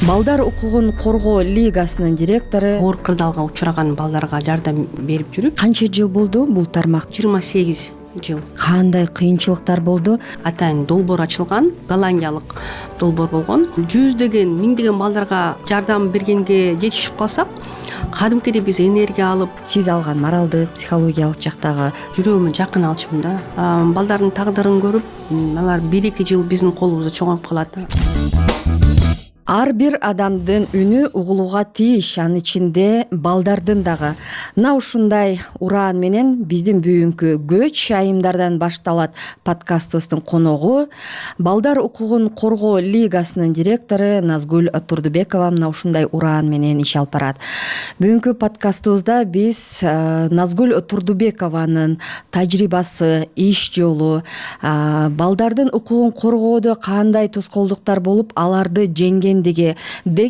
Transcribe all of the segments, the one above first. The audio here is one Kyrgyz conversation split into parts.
Балдар укугун коргоо лигасынын директору оор кырдаалга учураган балдарга жардам берип жүрүп. Канча жыл болду бул тармак? 28 жыл. Кандай кыйынчылыктар болду? Атайын долбоор ачылган, голландиялык долбоор болгон. Жүздөгөн, миңдеген балдарга жардам бергенге жетишип калсак, кадимкидей биз энергия алып, Сиз алган моралдык, психологиялык жактагы жүрөгүмө жакын алчумун да. Балдардын тагдырын көрүп, алар 1-2 жыл биздин колубузда чоңоюп калат. Ар бир адамдын үнү угулууга тийиш, анын ичинде балдардын дагы. Мына ушундай ураан менен биздин бүгүнкү көч айымдардан башталат подкастыбыздын коногу Балдар укугун коргоо лигасынын директору Назгүл Турдубекова мына ушундай ураан менен иш алып барат. Бүгүнкү подкастыбызда биз Назгүл Турдубекованын тажрыйбасы, иш жолу, балдардын укугун коргоодо кандай тоскоолдуктар болуп, аларды жеңген деги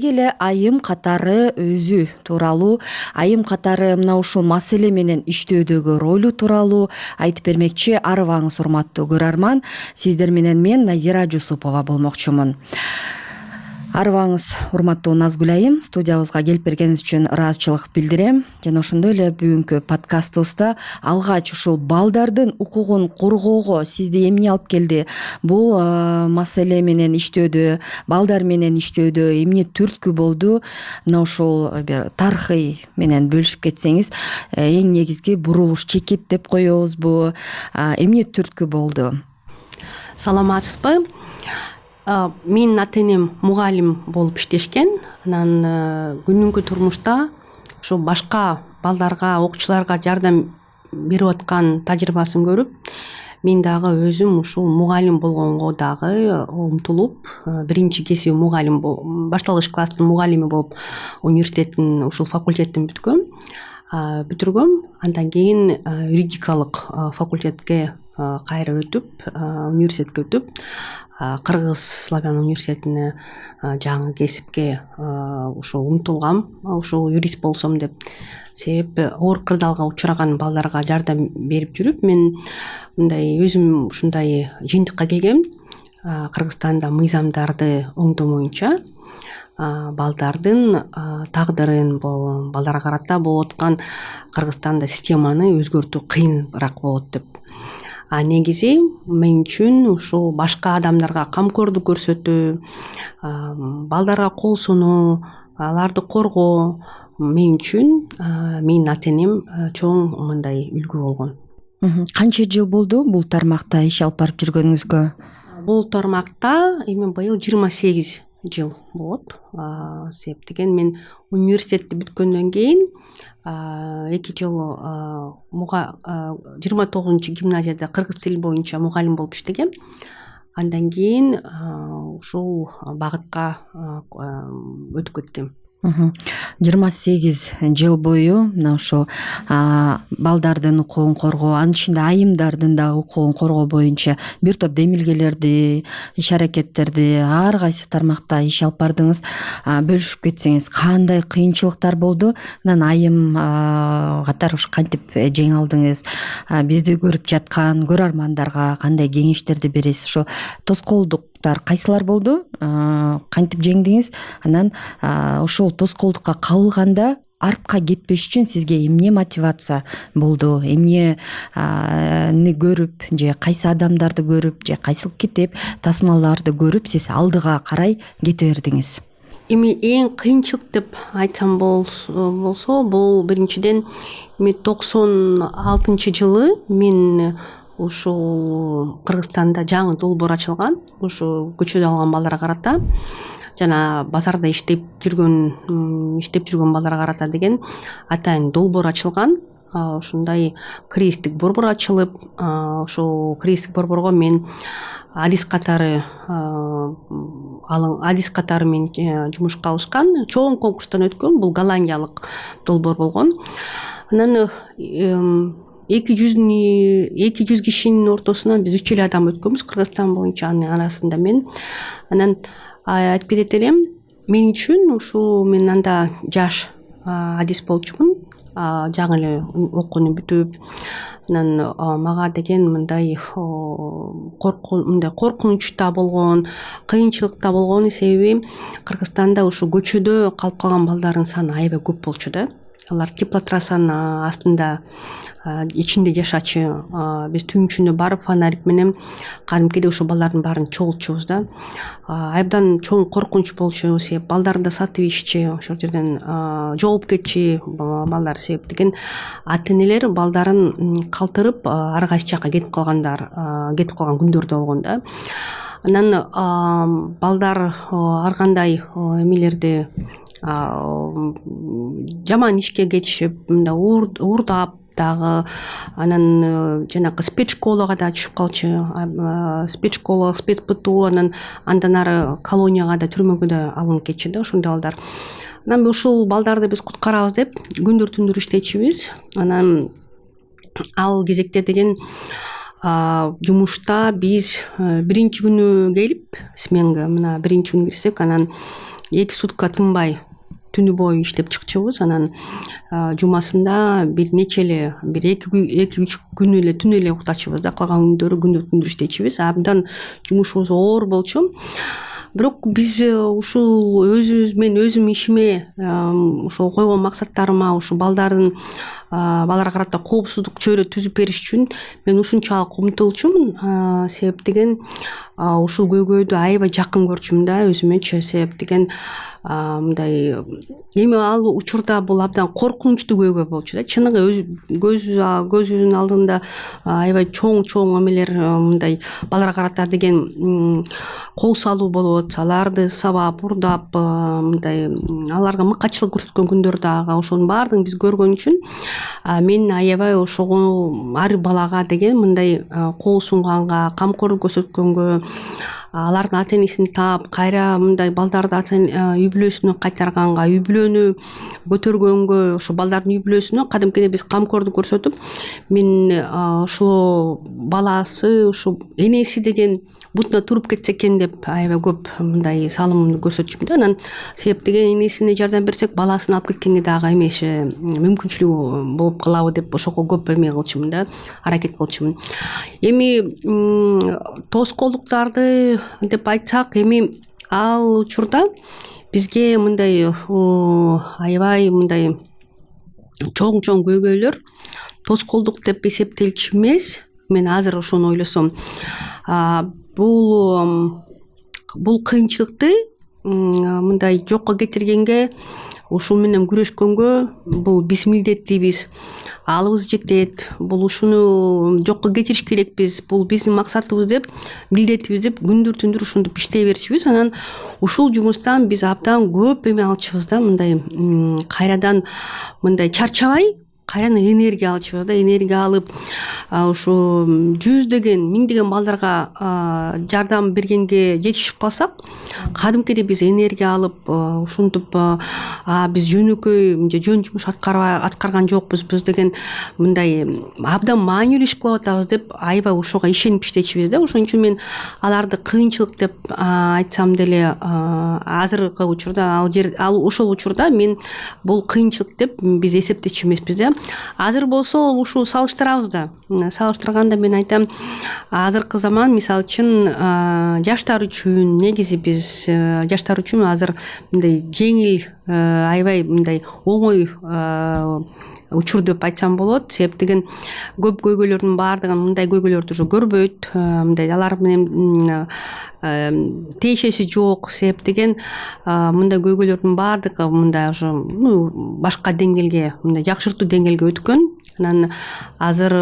эле айым катары өзү тууралуу, айым катары мына ушул маселе менен иштөөдөгү ролу тууралуу айтып бермекчи. Арыбаңыз урматтуу көрөрман. Сиздер менен мен Назира Жусупова болмокчумун. Арыбаңыз урматтуу Назгүл айым, студиябызга келип бергениңиз үчүн ыраазычылык билдирем. Жана ошондой эле бүгүнкү подкастыбызда алгач ушул балдардын укугун коргоого сизди эмне алып келди? Бул маселе менен иштөөдө, балдар менен иштөөдө эмне түрткү болду? Мына ушул бир тарыхый менен бөлүшүп кетсеңиз, эң негизги бурулуш чекит деп коебузбу? Эмне түрткү болду? Саламатсызбы? Менин ата-энем мугалим болуп иштешкен. Анан күнүмкү турмушта ошо башка балдарга, окуучуларга жардам берип аткан тажрыйбасын көрүп, мен дагы өзүм ушул мугалим болгонго дагы умтулуп, биринчи кесиби мугалим, башталгыч класстын мугалими болуп университеттин ушул факультеттин бүтүргөм. Андан кийин юридикалык факультетке кайра өтүп, университетке өтүп, Кыргыз славян университетине жаңы кесипке ушул умтулгам, ушул юрист болсом деп. Себеби оор кырдаалга учураган балдарга жардам берип жүрүп, мен мындай өзүм ушундай жыйынтыкка келгем. Кыргызстанда мыйзамдарды оңдомоюнча балдардын тагдырын, балдарга карата болуп аткан Кыргызстанда системаны өзгөртүү кыйыныраак болот деп. Негизи мен үчүн ушул башка адамдарга камкордук көрсөтүү, балдарга кол сунуу, аларды коргоо мен үчүн менин ата-энем чоң мындай үлгү болгон. Канча жыл болду бул тармакта иш алып барып жүргөнүңүзгө? Бул тармакта эми быйыл 28 жыл болот. Себеп деген мен университетти бүткөндөн кийин 2 жыл 29 гимназияда кыргыз тили боюнча мугалим болуп иштегем. Андан кийин ушул багытка өтүп кеттим. 28 жыл бою мына ушул балдардын укугун коргоо, анын ичинде айымдардын да укугун коргоо боюнча бир топ демилгелерди, иш аракеттерди ар кайсы тармакта иш алып бардыңыз. Бөлүшүп кетсеңиз, кандай кыйынчылыктар болду? Анан айым катары ушу кантип жеңе алдыңыз? Бизди көрүп жаткан көрөрмандарга кандай кеңештерди бересиз? Ошо тоскоолдуктар кайсылар болду? Кантип жеңдиңиз? Анан ушул тоскоолдукка кабылганда артка кетпеш үчүн сизге эмне мотивация болду? Эмнени көрүп, же кайсы адамдарды көрүп, же кайсы китеп, тасмаларды көрүп сиз алдыга карай кете бердиңиз? Эми эң кыйынчылык деп айтсам болсо, бул биринчиден 96 жылы мен ушул Кыргызстанда жаңы долбоор ачылган, ушу көчөдө алган балдарга карата жана базарда иштеп жүргөн балдарга карата деген атайын долбоор ачылган. Ушундай кризистик борбор ачылып, ошол кризистик борборго мен адис катары мен жумушка алышкан. Чоң конкурстан өткөн, бул голландиялык долбоор болгон. Анан 200 кишинин ортосунан биз 3 адам өткөнбүз Кыргызстан боюнча, анын арасында мен. Анан айтып берет элем, мен үчүн ушул мен анда жаш адис болчумун, жаңы эле окууну бүтүп, анан мага деген мындай коркунучта болгон, кыйынчылыкта болгон себеби Кыргызстанда ушу көчөдө калып калган балдардын саны аябай көп болчу да. Алар теплотрассанын астында ичинде жашачу. Биз түн ичинде барып фонарик менен кадимкидей ошо балдардын баарын чогултчубуз да. Айбдан чоң коркунуч болчу себеп балдарды да сатып иччи, ошол жерден жоголуп кетчи балдар себеп деген ата-энелер балдарын калтырып ар кайсы жакка кетип калган күндөр да болгон да. Анан балдар ар кандай эмелерди жаман ишке кетишип, мындай уурдап дагы, анан жанагы спецшколага да түшүп калчу. Спецшкола, спецПТУ, андан ары колонияга да, түрмөгө да алынып кетчү да ошондой балдар. Анан ушул балдарды биз куткарабыз деп күндөр түндүр иштечүбүз. Анан ал кезекте деген жумушта биз биринчи күнү келип, сменга мына биринчи күнү кирсек, анан 2 сутка тынбай түнү бою иштеп чыкчубуз. Анан жумасында бир нече эле, бир 2-3 күн эле түн эле уктачубуз да, калган күндөрү күндөр түндүр иштечүбүз. Абдан жумушубуз оор болчу. Бирок биз ушул өзүм ишиме, ошол койгон максаттарыма, ушу балдарга карата коопсуздук чөйрө түзүп бериш үчүн мен ушунчалык умтулчумун. Себеп деген ушул көйгөйдү аябай жакын көрчүмүн да өзүмөчү. Себеп деген мындай эми ал учурда бул абдан коркунучтуу көйгөй болчу да. Чыныгы көзүнүн алдында аябай чоң эмелер, мындай балдарга карата деген кол салуу болуп атса, аларды сабап, урдап, мындай аларга мыккачылык көрсөткөн күндөр дагы, ошонун баардыгын биз көргөн үчүн мен аябай ошого ар балага деген мындай кол сунганга, камкорлук көрсөткөнгө, алардын ата-энесин таап, кайра мындай балдарды үй бүлөсүнө кайтарганга, үй бүлөнү көтөргөнгө, ошо балдардын үй бүлөсүнө кадимкидей биз камкорлук көрсөтүп, мен ошол баласы, ушу энеси деген бутуна туруп кетсе экен деп аябай көп мындай салымымды көрсөтчүмүн да. Анан себеп деген энесине жардам берсек, баласын алып кеткенге дагы эмеше мүмкүнчүлүгү болуп калабы деп ошого көп эме кылчумун да, аракет кылчумун. Эми тоскоолдуктарды деп айтсак, эми ал учурда бизге мындай аябай мындай чоң көйгөйлөр тоскоолдук деп эсептелчү эмес. Мен азыр ошону ойлосом, бул кыйынчылыкты мындай жокко кетиргенге, ушул менен күрөшкөнгө бул биз милдеттийбиз, алыбыз жетет, бул ушуну жокко кетириш керекпиз, бул биздин максатыбыз деп, милдетибиз деп күндөр түндүр ушинтип иштей берчүбүз. Анан ушул жумуштан биз абдан көп эме алчубыз да, мындай кайрадан мындай чарчабай, кайрадан энергия алчубыз да. Энергия алып, ушу жүздөгөн, миңдеген балдарга жардам бергенге жетишип калсак, кадимкидей биз энергия алып, ушинтип биз жөн жумуш аткарган жокпуз деген мындай абдан маанилүү иш кылып атабыз деп аябай ошого ишенип иштечүбүз да. Ошон үчүн мен аларды кыйынчылык деп айтсам деле, азыркы учурда ошол учурда мен бул кыйынчылык деп биз эсептечү эмеспиз да. Азыр болсо ушу салыштырабыз да. Салыштырганда мен айтам, азыркы заман мисалы үчүн жаштар үчүн, негизи биз жаштар үчүн азыр мындай жеңил, аябай мындай оңой учур деп айтсам болот. Себеп деген көп көйгөйлөрдүн баардыгын, мындай көйгөйлөрдү уже көрбөйт, мындай алар менен тиешеси жок. Себеп деген мындай көйгөйлөрдүн баардыгы мындай уже башка деңгээлге, мындай жакшыртуу деңгээлге өткөн. Анан азыр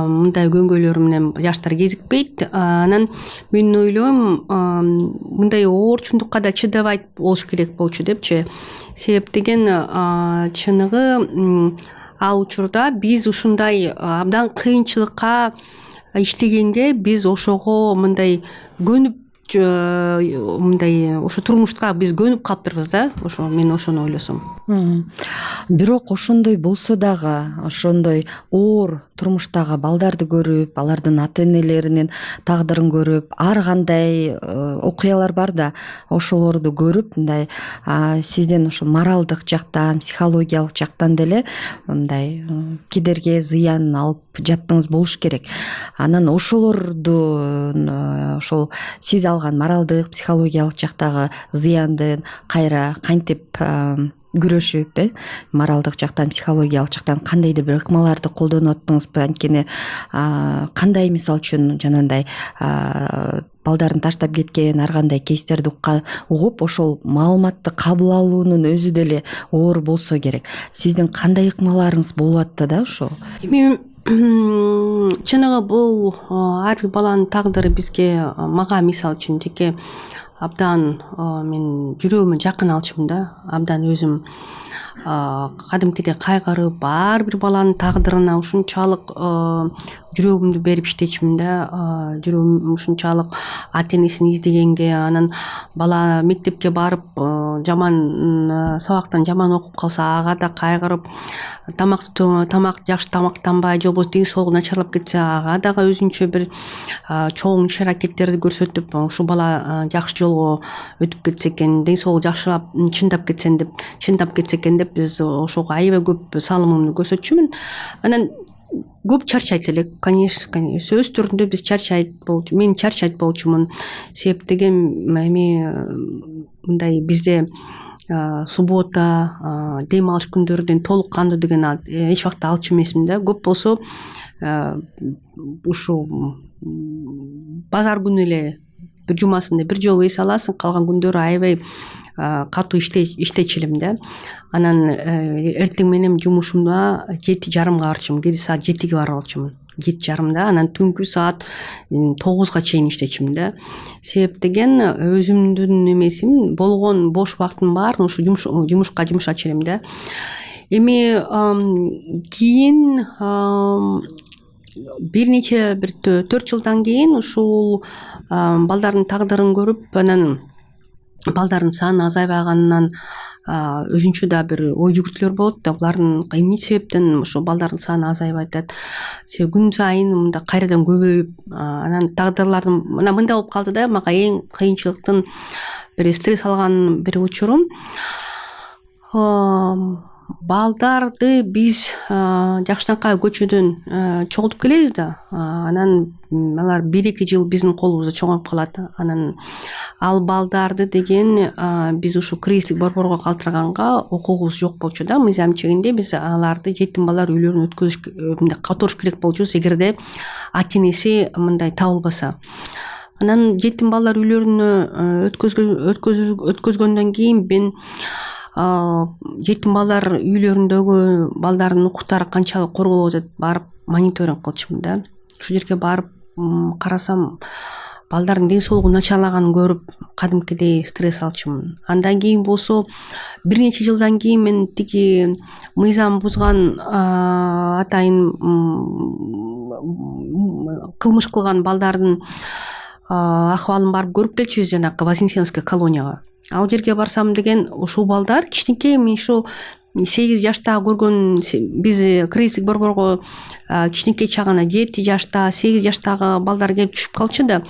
мындай көйгөйлөр менен жаштар кезикпейт. Анан мен ойлойм, мындай оорчундукка да чыдабай болуш керек болчу депчи. Себеп деген чыныгы ал учурда биз ушундай абдан кыйынчылыкка иштегенге биз ошого мындай көнүп мындай ошо турмушка биз көнүп калыптырбыз да, ошо мен ошону ойлосом. Бирок ошондой болсо дагы ошондой оор турмуштагы балдарды көрүп, алардын ата энелеринин тагдырын көрүп, ар кандай окуялар бар да, ошолорду көрүп мындай сизден ошо моралдык жактан, психологиялык жактан деле мындай кедерге, зыян алып жаттыңыз болуш керек. Анан ошолорду ошол сиз алган моралдык, психологиялык жактагы зыяндын кайра кантип күрөшүп, моралдык жактан, психологиялык жактан кандайдыр бир ыкмаларды колдонуп аттыңызбы? Анткени кандай, мисалы үчүн жанагындай балдарын таштап кеткен ар кандай кейстерди угуп, ошол маалыматты кабыл алуунун өзү деле оор болсо керек. Сиздин кандай ыкмаларыңыз болуп атты да ошо? Эми жанагы бул ар бир баланын тагдыры бизге, мага мисалы үчүн жеке абдан мен жүрөгүмө жакын алчумун да. Абдан өзүм кадимкидей кайгырып, ар бир баланын тагдырына ушунчалык жүрөгүмдү берип иштечимин да. Жүрөгүм ушунчалык ата энесин издегенге, анан бала мектепке барып жаман сабактан жаман окуп калса ага да кайгырып, тамак жакшы тамактанбай же болбосо ден соолугу начарлап кетсе ага дагы өзүнчө бир чоң иш аракеттерди көрсөтүп, ушул бала жакшы жолго өтүп кетсе экен, ден соолугу жакшырап чындап кетсе экен деп биз ошого аябай көп салымымды көрсөтчүмүн. Анан көп чарчайт элек, конечно, сөз түрүндө биз мен чарчайт болчумун. Себеп деген эми мындай бизде суббота, дем алыш күндөрүдөн толук кандуу деген эч убакта алчу эмесмин да. Көп болсо ушу базар күнү эле бир жумасында бир жолу эс аласың, калган күндөрү аябай катуу иштечү элем да. Анан эртең менен жумушумда 7:30 барчумун, кечээ саат 7-ге барып алчумун. 7:30, анан түнкү саат 9-га чейин иштечимин да. Себеп деген өзүмдүн эмесим болгон бош убактымдын баарын ушу жумушка жумшачу элем да. Эми кийин бир нече 4 жылдан кийин ушул балдардын тагдырын көрүп, анан балдардын саны азайбаганынан өзүнчө да бир ой жүгүртүүлөр болот да. Булардын эмне себептен ошо балдардын саны азайбай атат? Себеби күн сайын мында кайрадан көбөйүп, анан тагдырлардын мына мындай болуп калды да. Мага эң кыйынчылыктын бир стресс алган бир учурум, балдарды биз жакшынакай көчөдөн чогултуп келебиз да. Анан алар 1-2 жыл биздин колубузда чоңоюп калат. Анан ал балдарды деген биз ушу кризистик борборго калтырганга укугубуз жок болчу да. Мыйзам чегинде биз аларды жетим балдар үйлөрүнө каторуш керек болчубуз, эгерде ата энеси мындай табылбаса. Анан жетим балдар үйлөрүнө өткөзгөндөн кийин мен жетим балдар үйлөрүндөгү балдардын укуктары канчалык корголуп атат барып мониторинг кылчумун да. Ушул жерге барып карасам, балдардын ден соолугу начарлаганын көрүп, кадимкидей стресс алчумун. Андан кийин болсо бир нече жылдан кийин мен тиги мыйзам бузган атайын кылмыш кылган балдардын акыбалын барып көрүп келчүбүз, жанагы Вознесенский колонияга. Ал жерге барсам деген ушул балдар кичинекей, мен ушу 8 жаштагы көргөн, биз кризистик борборго кичинекей чагына 7 жашта, 8 жаштагы балдар келип түшүп калчу да.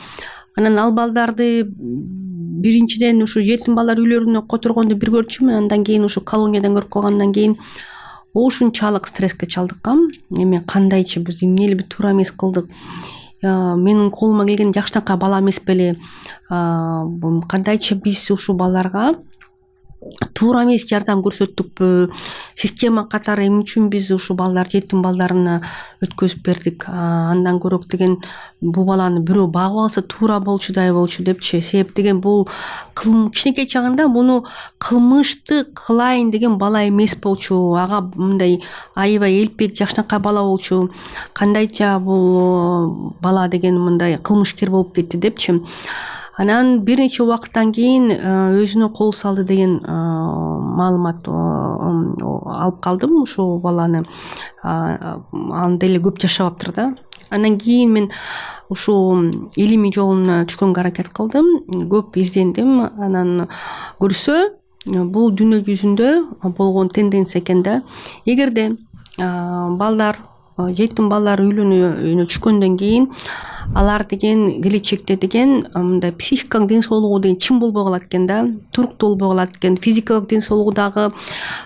Анан ал балдарды биринчиден ушу жетим балдар үйлөрүнө которгонду бир көрчүмүн. Андан кийин ушу колониядан көрүп калгандан кийин ушунчалык стресске чалдыккам. Эми кандайчы биз эмнелеби туура эмес кылдык? Менин колума келген жакшынакай бала эмес беле? Кандайчы биз ушул балдарга туура эмес жардам көрсөттүкпү? Система катары эмне үчүн биз ушул балдар, жетим балдарына өткөзүп бердик? Андан көрөк деген бул баланы бирөө багып алса туура болчудай болчу депчи. Себеп деген бул кичинекей чагында муну кылмышты кылайын деген бала эмес болчу. Ага мындай аябай элпек жакшынакай бала болчу. Кандайча бул бала деген мындай кылмышкер болуп кетти депчи. Анан бир нече убакыттан кийин өзүнө кол салды деген маалымат алып калдым. Ушул баланы аны деле көп жашабаптыр да. Андан кийин мен ушул илимий жолуна түшкөнгө аракет кылдым, көп издендим. Анан көрсө бул дүйнө жүзүндө болгон тенденция экен да. Эгерде балдар, жетим балдар үйлөнүүнө түшкөндөн кийин алар деген келечекте деген мындай психикалык ден соолугу деген чын болбой калат экен да, туруктуу болбой калат экен, физикалык ден соолугу дагы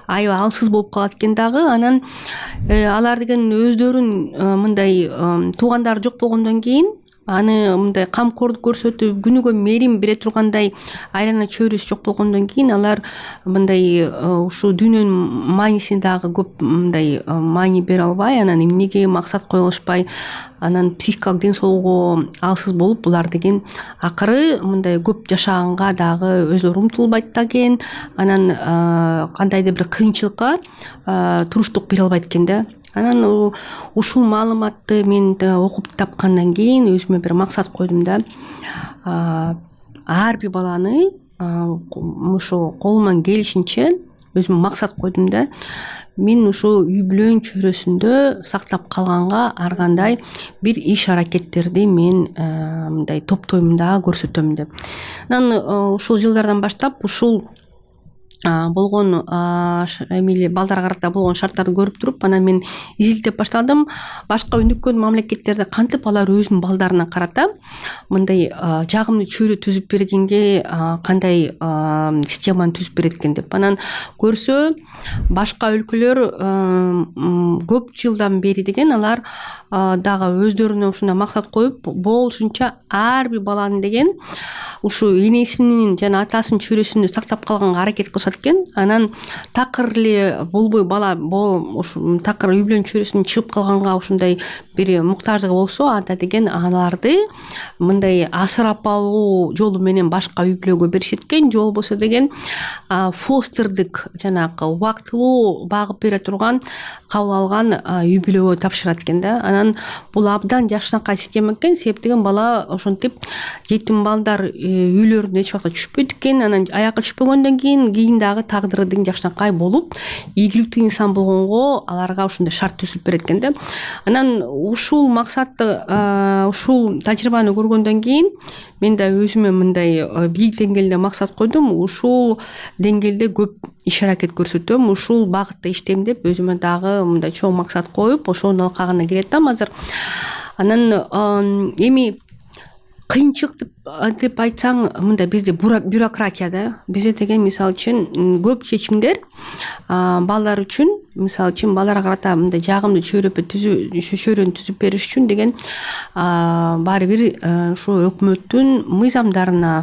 аябай алсыз болуп калат экен дагы. Анан алар деген өздөрүн мындай туугандары жок болгондон кийин аны мындай камкордук көрсөтүп күнүгө мээрим бере тургандай айлана чөйрөсү жок болгондон кийин алар мындай ушул дүйнөнүн маанисин дагы көп мындай маани бере албай, анан эмнеге максат кое алышпай, анан психикалык ден соолугу алсыз болуп булар деген акыры мындай көп жашаганга дагы өзүлөрү умтулбайт да экен. Анан кандайдыр бир кыйынчылыкка туруштук бере албайт экен да. Анан ушул маалыматты мен окуп тапкандан кийин өзүмө бир максат койдум да. Ар бир баланы ушу колуман келишинче өзүмө максат койдум да. Мен ушу үй бүлөнүн чөйрөсүндө сактап калганга ар кандай бир иш аракеттерди мен мындай топтойм да, көрсөтөм деп. Анан ушул жылдардан баштап ушул болгон эмели балдарга карата болгон шарттарды көрүп туруп, анан мен изилдеп баштадым. Башка өнүккөн мамлекеттерде кантип алар өзүнүн балдарына карата мындай жагымдуу чөйрө түзүп бергенге кандай системаны түзүп берет экен деп. Анан көрсө башка өлкөлөр көп жылдан бери деген алар дагы өздөрүнө ушундай максат коюп, болушунча ар бир баланы деген ушу энесинин жана атасынын чөйрөсүндө сактап калганга аракет кылышат экен. Анан такыр эле болбой бала ушу такыр үй бүлөнүн чөйрөсүнөн чыгып калганга ушундай бир муктаждыгы болсо, анда деген аларды мындай асырап алуу жолу менен башка үй бүлөгө беришет экен. Же болбосо деген фостердик жанагы убактылуу багып бере турган кабыл алган үй бүлөгө тапшырат экен да. Анан бул абдан жакшынакай система экен. Себеп деген бала ошентип жетим балдар үйлөрүнө эч убакта түшпөйт экен. Анан аякка түшпөгөндөн кийин дагы тагдыры деген жакшынакай болуп, ийгиликтүү инсан болгонго аларга ушундай шарт түзүп берет экен да. Анан ушул максатты, ушул тажрыйбаны көргөндөн кийин мен да өзүмө мындай бийик деңгээлде максат койдум. Ушул деңгээлде көп иш аракет көрсөтөм, ушул багытта иштейм деп өзүмө дагы мындай чоң максат коюп, ошонун алкагына келатам азыр. Анан эми кыйынчылык деп айтсаң, мындай бизде бюрократия да. Бизде деген мисалы үчүн көп чечимдер балдар үчүн, мисалы үчүн балдарга карата мындай жагымдуу чөйрөнү түзүп бериш үчүн деген баары бир ушу өкмөттүн мыйзамдарына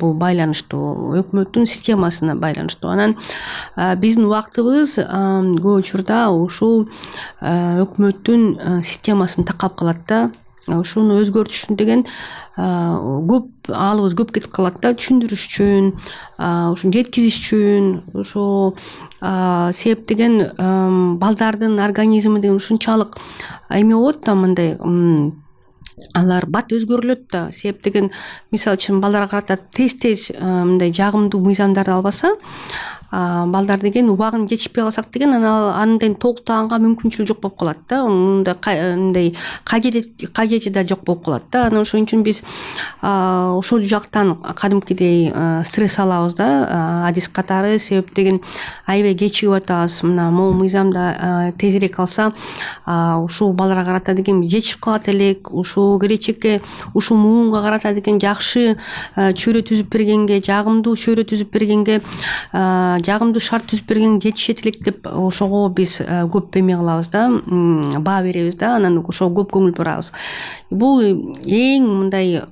бул байланыштуу, өкмөттүн системасына байланыштуу. Анан биздин убактыбыз көп учурда ушул өкмөттүн системасын такалып калат да. Ушуну өзгөртүш деген көп аалыбыз көп кетип калат да, түшүндүрүш үчүн, ушуну жеткизиш үчүн. Ошол себеп деген балдардын организми деген ушунчалык эме болот да, мындай алар бат өзгөрүлөт да. Себеп деген мисалы үчүн балдарга карата тез мындай жагымдуу мыйзамдарды албаса, балдар деген убагын жетишпей калсак деген андай толуктаганга мүмкүнчүлүк жок болуп калат да. Мындай кажети да жок болуп калат да. Анан ошон үчүн биз ошол жактан кадимкидей стресс алабыз да, адис катары. Себеп деген аябай кечигип атабыз. Мына могу мыйзамда тезирээк алса, ушул балдарга карата деген жетишип калат элек. Ушул келечекке, ушул муунга карата деген жакшы чөйрө түзүп бергенге, жагымдуу чөйрө түзүп бергенге, жагымдуу шарт түзүп берген жетишет элек деп ошого биз көп эме кылабыз да, баа беребиз да. Анан ошого көп көңүл бурабыз. Бул эң мындай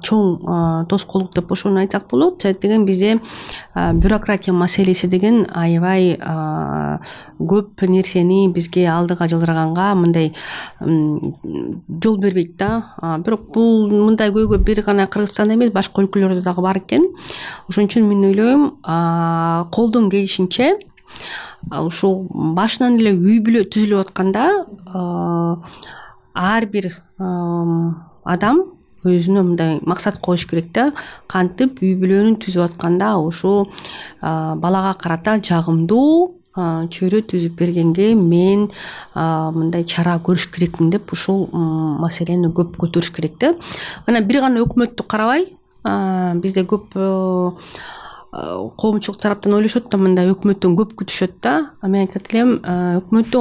чоң тоскоолдук деп ошону айтсак болот. Себеп деген бизде бюрократия маселеси деген аябай көп нерсени бизге алдыга жылдырганга мындай жол бербейт да. Бирок бул мындай көйгөй бир гана Кыргызстанда эмес, башка өлкөлөрдө дагы бар экен. Ошон үчүн мен ойлойм, колдон келишинче ушул башынан эле үй бүлө түзүлүп атканда ар бир адам өзүнө мындай максат коюш керек да. Кантип үй бүлөнү түзүп атканда ушул балага карата жагымдуу чөйрө түзүп бергенге мен мындай чара көрүш керекмин деп ушул маселени көп көтөрүш керек да. Анан бир гана өкмөттү карабай бизде көп коомчулук тараптан ойлошот да, мындай өкмөттөн көп күтүшөт да. Мен айтат элем, өкмөттө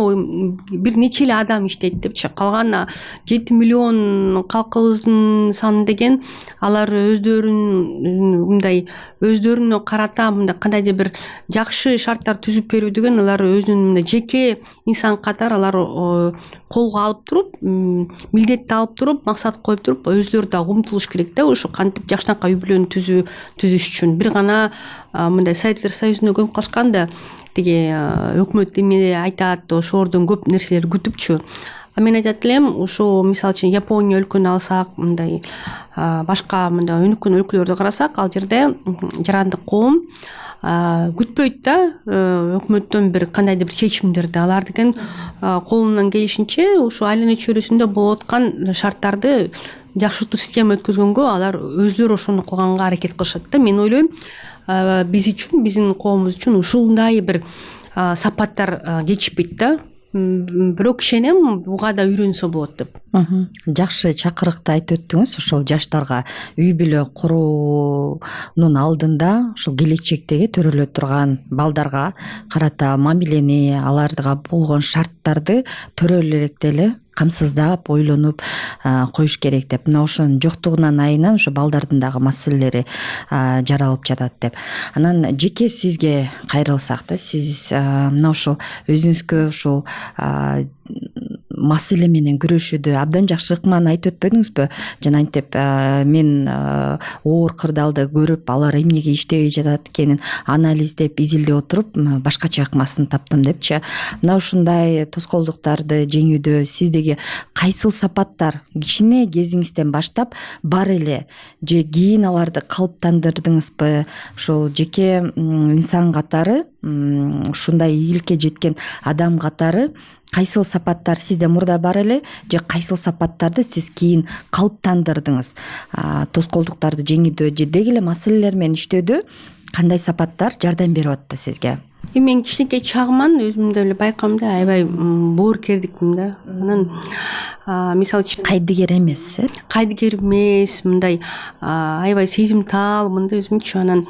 бир нече эле адам иштейт депчи, калган 7 миллион калкыбыздын саны деген алар өздөрүнө карата мындай кандайдыр бир жакшы шарттар түзүп берүү деген алар өзүнүн мындай жеке инсан катары алар колго алып туруп, милдетти алып туруп, максат коюп туруп, өзүлөрү да умтулуш керек да, ошо кантип жакшынакай үй бүлөнү түзүш үчүн. Бир гана мындай Советтер Союзуна көмүп калышканда тиги өкмөт эме айтат, ошолордон көп нерселер күтүпчү. Мен айтат элем, ушу мисалы үчүн Япония өлкөнү алсак, мындай башка мындай өнүккөн өлкөлөрдү карасак, ал жерде жарандык коом күтпөйт да өкмөттөн бир кандайдыр бир чечимдерди. Алар деген колунан келишинче ушу айлана чөйрөсүндө болуп аткан шарттарды жакшыртуу система өткөзгөнгө алар өзүлөрү ошону кылганга аракет кылышат да. Мен ойлойм, биз үчүн, биздин коомубуз үчүн ушундай бир сапаттар жетишпейт да. Бирок ишенем, буга да үйрөнсө болот деп. Жакшы чакырыкты айтып өттүңүз. Ошол жаштарга үй бүлө куруунун алдында ушул келечектеги төрөлө турган балдарга карата мамилени, аларга болгон шарттарды төрөлө электе эле камсыздап, ойлонуп коюш керек деп. Мына ошонун жоктугунан айынан ошо балдардын дагы маселелери жаралып жатат деп. Анан жеке сизге кайрылсак да, сиз мына ошол өзүңүзгө ушул маселе менен күрөшүүдө абдан жакшы ыкманы айтып өтпөдүңүзбү? Жана антип мен оор кырдаалды көрүп, алар эмнеге иштебей жатат экенин анализдеп, изилдеп отуруп, башкача ыкмасын таптым депчи. Мына ушундай тоскоолдуктарды жеңүүдө сиздеги кайсыл сапаттар кичине кезиңизден баштап бар эле, же кийин аларды калыптандырдыңызбы? Ошол жеке инсан катары, ушундай ийгиликке жеткен адам катары кайсыл сапаттар сизде мурда бар эле, же кайсыл сапаттарды сиз кийин калыптандырдыңыз? Тоскоолдуктарды жеңүүдө же деги эле маселелер менен иштөөдө кандай сапаттар жардам берип атты сизге? Мен кичинекей чагыман өзүмдө эле байкам да, аябай боорукердикмин да. Анан мисалы үчүн Кайдыгер эмес, кайдыгер эмес, мындай аябай сезимтал, мындай өзүмчү. Анан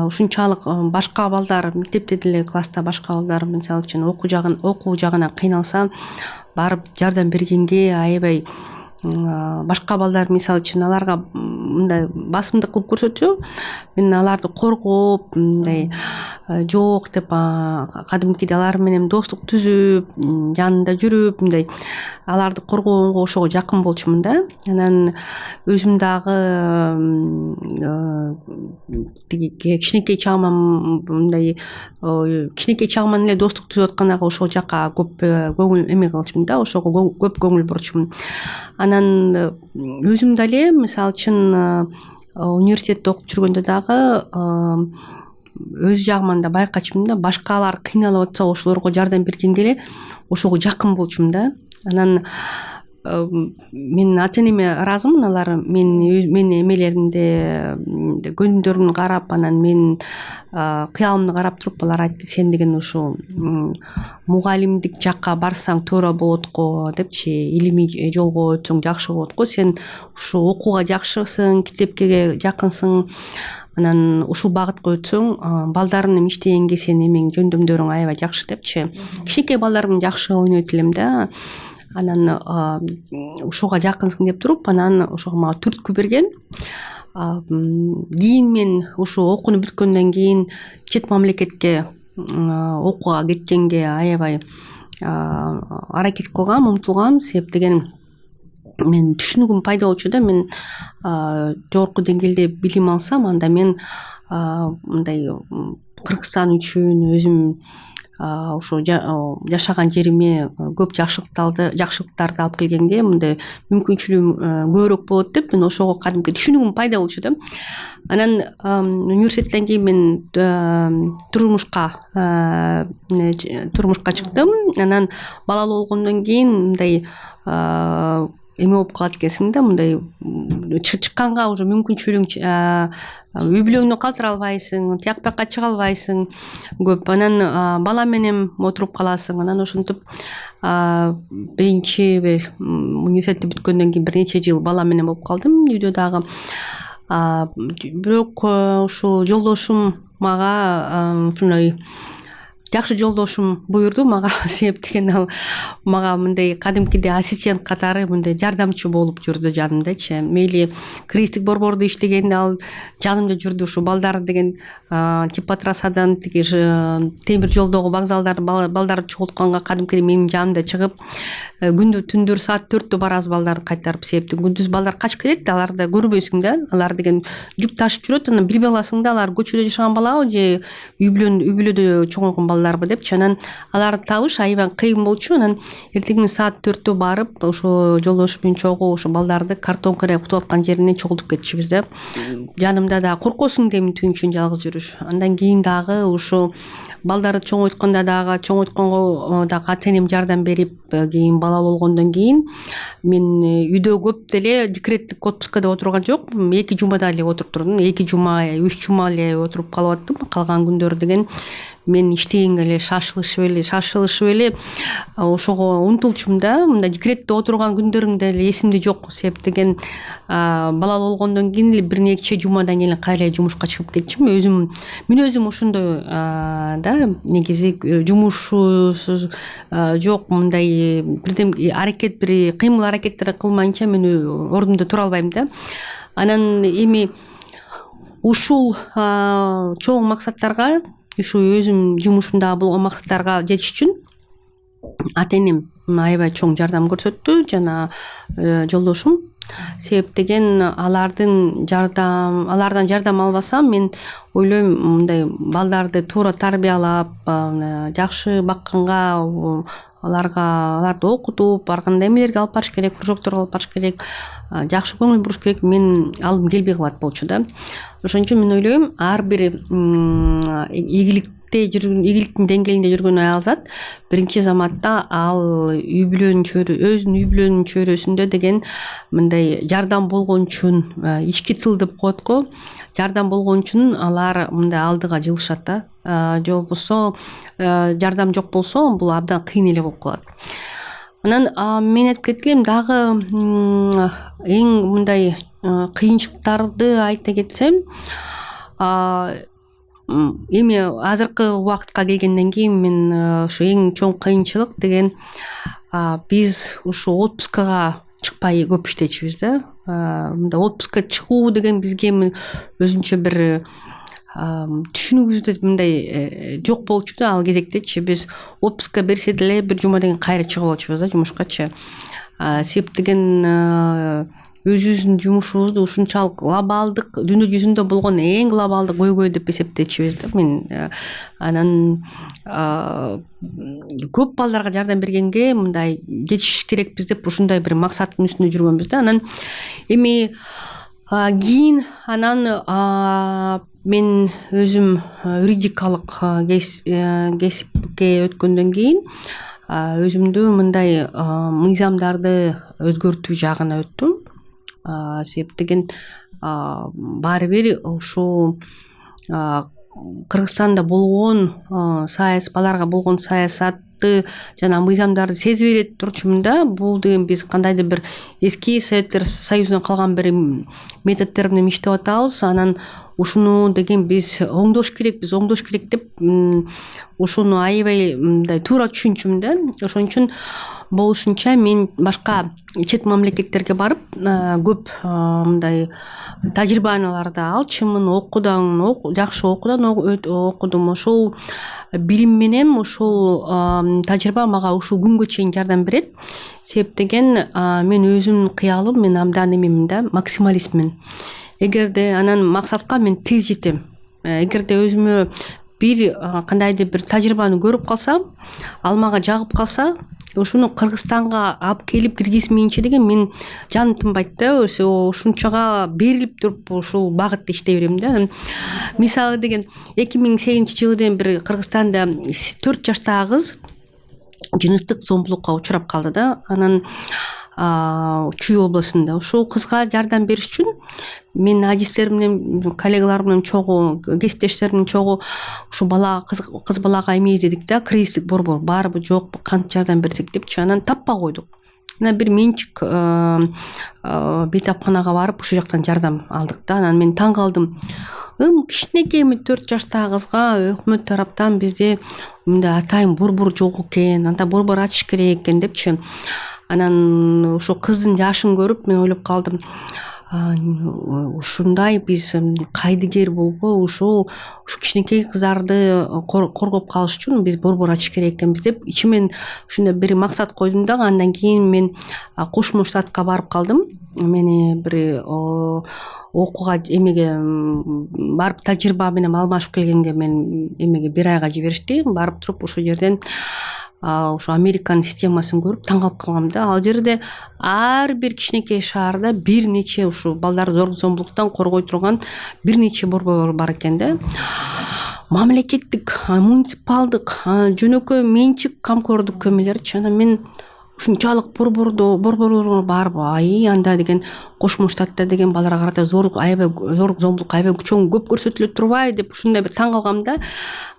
ушунчалык башка балдар, мектепте деле класста башка балдар мисалы үчүн окуу жагына кыйналса, барып жардам бергенге аябай башка балдар мисалы үчүн аларга мындай басымдык кылып көрсөтсө, мен аларды коргоп, мындай жок деп кадимкидей алар менен достук түзүп, жанында жүрүп, мындай аларды коргогонго ошого жакын болчумун да. Анан өзүм дагы тиги кичинекей чагыман мындай кичинекей чагыман эле достук түзүп атканага ошол жака көп көңүл эме кылчумун да, ошого көп көңүл бурчумун. Анан өзүм дале мисалы үчүн университетте окуп жүргөндө дагы өз жагыман да байкачумун да, башкалар кыйналып атса ошолорго жардам бергенге эле ошого жакын болчумун да. Анан мен ата энеме ыраазымын, алар менин эмелеримди, көзүмдөрүн карап, анан менин кыялымды карап туруп алар айтты, сен деген ушу мугалимдик жакка барсаң туура болот го депчи, илимий жолго өтсөң жакшы болот го, сен ушу окууга жакшысың, китепке жакынсың, анан ушул багытка өтсөң балдарың менен иштегенге сен эмең жөндөмдөрүң аябай жакшы депчи. Кичинекей балдар менен жакшы ойнойт элем да. Анан ушуга жакынсың деп туруп, анан ошого мага түрткү берген. Кийин мен ушу окууну бүткөндөн кийин чет мамлекетке окууга кеткенге аябай аракет кылгам, умтулгам. Себеп деген мен түшүнүгүм пайда болчу да. Мен жогорку деңгээлде билим алсам, анда мен мындай Кыргызстан үчүн өзүм ошо жашаган жериме көп жакшылыктарды алып келгенге мындай мүмкүнчүлүгүм көбүрөөк болот деп мен ошого кадимки түшүнүгүм пайда болчу да. Анан университеттен кийин мен турмушка чыктым. Анан балалуу болгондон кийин мындай эме болуп калат экенсиң да, мындай чыкканга уже мүмкүнчүлүгүң үй бүлөңдү калтыра албайсың, тияк бияка чыга албайсың көп. Анан бала менен отуруп каласың. Анан ошентип биринчи университетти бүткөндөн кийин бир нече жыл бала менен болуп калдым үйдө дагы. Бирок ушу жолдошум мага ушундай жакшы жолдошум буйрду мага, себептен ал мага мындай кадимкидей ассистент катары мындай жардамчы болуп жүрдү жанымдачы. Мейли кризистик борбордо иштегенде ал жанымда жүрдү. Ушу балдар деген типа трассадан тиги темир жолдогу вокзалдар балдарды чогултканга кадимкидей менин жанымда чыгып, күндү түндүр саат 4-тө барабыз балдарды кайтарып. Себептен күндүз балдар качып кетет да, аларды көрбөйсүң да. Алар деген жүк ташып жүрөт, анан билбей каласың да, алар көчөдө жашаган балабы же үй бүлөдө чоңойгон балдарбы депчи. Анан аларды табыш аябай кыйын болчу. Анан эртең саат 4-тө барып, ошо жолдошум менен чогуу ошо балдарды картонкада кутуп аткан жерине чогултуп кетишибиз да. Жанымда да коркосуң дейм түн үчүн жалгыз жүрүш. Андан кийин дагы ушу балдарды чоңойткондо дагы ата-энем жардам берип, кийин балалуу болгондон кийин мен үйдө көп деле декреттик отпускада отурган жокмун. 2 жумада эле отуруп турдум. 2 жума, 3 жума эле отуруп калып аттым. Калган күндөр деген мен иштегенге эле шашылышып эле ошого умтулчумун да. Мында декретте отурган күндөрүм деле эсимде жок. Себептен балалуу болгондон кийин эле бир нече жумадан кийин кайра жумушка чыгып кеттим. Мен өзүм ошондой да, негизи жумушсуз жок, мындай бирдем аракет, бир кыймыл аракеттер кылмайынча мен ордумда тура албайм да. Анан эми ушул чоң максаттарга, ушу өзүм жумушумда болгон максаттарга жетиш үчүн ата-энем аябай чоң жардам көрсөттү, жана жолдошум. Себептен алардан жардам албасам, мен ойлойм мындай балдарды туура тарбиялап, жакшы бакканга, аларды окутуп, ар кандай эмелерге алып барыш керек, кружокторго алып барыш керек, жакшы көңүл буруш керек, мен алым келбей калат болчу да. Ошон үчүн мен ойлойм, ар бир ийгиликтин деңгээлинде жүргөн аялзат биринчи заматта ал өзүнүн үй бүлөнүн чөйрөсүндө деген мындай жардам болгон үчүн, ички тыл деп коет го, жардам болгон үчүн алар мындай алдыга жылышат да. Же болбосо жардам жок болсо бул абдан кыйын эле болуп калат. Анан мен айтып кеткилейм, дагы эң мындай кыйынчылыктарды айта кетсем, эми азыркы убакытка келгенден кийин мен ушу эң чоң кыйынчылык деген биз ушу отпускага чыкпай көп иштечүбүз да. Мында отпускка чыгуу деген бизге өзүнчө бир түшүнүгүбүздө мындай жок болчу да. Ал кезектечи биз отпускка берсе деле бир жумадан кийин кайра чыгып алчубуз да жумушкачы. Себептен өзүбүздүн жумушубузду ушунчалык глобалдык, дүйнө жүзүндө болгон эң глобалдык көйгөй деп эсептечүбүз да. Мен анан көп балдарга жардам бергенге мындай жетиш керекпиз деп ушундай бир максаттын үстүндө жүргөнбүз да. Анан эми кийин мен өзүм юридикалык кесипке өткөндөн кийин өзүмдү мындай мыйзамдарды өзгөртүү жагына өттүм. Себептен баары бир ушу Кыргызстанда болгон баларга болгон саясатты жана мыйзамдарды сезип эле турчумун да. Бул деген биз кандайдыр бир эски Советтер Союзунан калган бир методдор менен иштеп атабыз. Анан ушуну деген биз оңдош керек деп ушуну аябай мындай туура түшүнчүмүн да. Ошон үчүн болушунча мен башка чет мамлекеттерге барып көп мындай тажрыйбаларды алчумун, жакшы окудум. Ошол билим менен ошол тажрыйба мага ушул күнгө чейин жардам берет. Себептен мен өзүмдүн кыялым, мен абдан эмемин да, максималистмин. Эгерде анан максатка мен тез жетем. Эгерде өзүмө бир кандайдыр бир тажрыйбаны көрүп калсам, ал мага жагып калса, ушуну Кыргызстанга алып келип киргизмейинче деген мен жаным тынбайт да. Ушунчага берилип туруп ушул багытта иштей берем да. Мисалы деген 2008-жылы деген бир Кыргызстанда 4 жаштагы кыз жыныстык зомбулукка учурап калды да. Анан Чүй областында. Ошол кызга жардам бериш үчүн мен адистерим менен, коллегаларым менен чогуу, кесиптештерим менен чогуу ушу бала кыз балага эме издедик да, кризистик борбор барбы жокпу, кантип жардам берсек депчи. Анан таппай койдук. Анан бир менчик бейтапканага барып ушул жактан жардам алдык да. Анан мен таң калдым. Кичинекей 4 жаштагы кызга өкмөт тараптан бизде мындай атайын борбор жок экен, анда борбор ачыш керек экен депчи. Анан ошо кыздын жашын көрүп мен ойлоп калдым. Ушундай биз кайдыгер болбой ушу кичинекей кыздарды коргоп калыш үчүн биз борбор ачыш керек экенбиз деп ичимен ушундай бир максат койдум да. Андан кийин мен Кошмо Штатка барып калдым. Мени бир окууга эмеге барып тажрыйба менен алмашып келгенге мен эмеге 1 айга жиберишти. Барып туруп ошол жерден ошо Американын системасын көрүп таң калып калгам да. Ал жерде ар бир кичинекей шаарда бир нече ушу балдарды зорлук зомбулуктан коргой турган бир нече борборлор бар экен да. Мамлекеттик, муниципалдык, жөнөкөй менчик камкордук көмөлөрчү. Анан мен ушунчалык борборлорго барбы, анда деген Кошмо Штатта деген балдарга карата зорлук зомбулук аябай чоң көп көрсөтүлө турбайбы деп ушундай бир таң калгам да.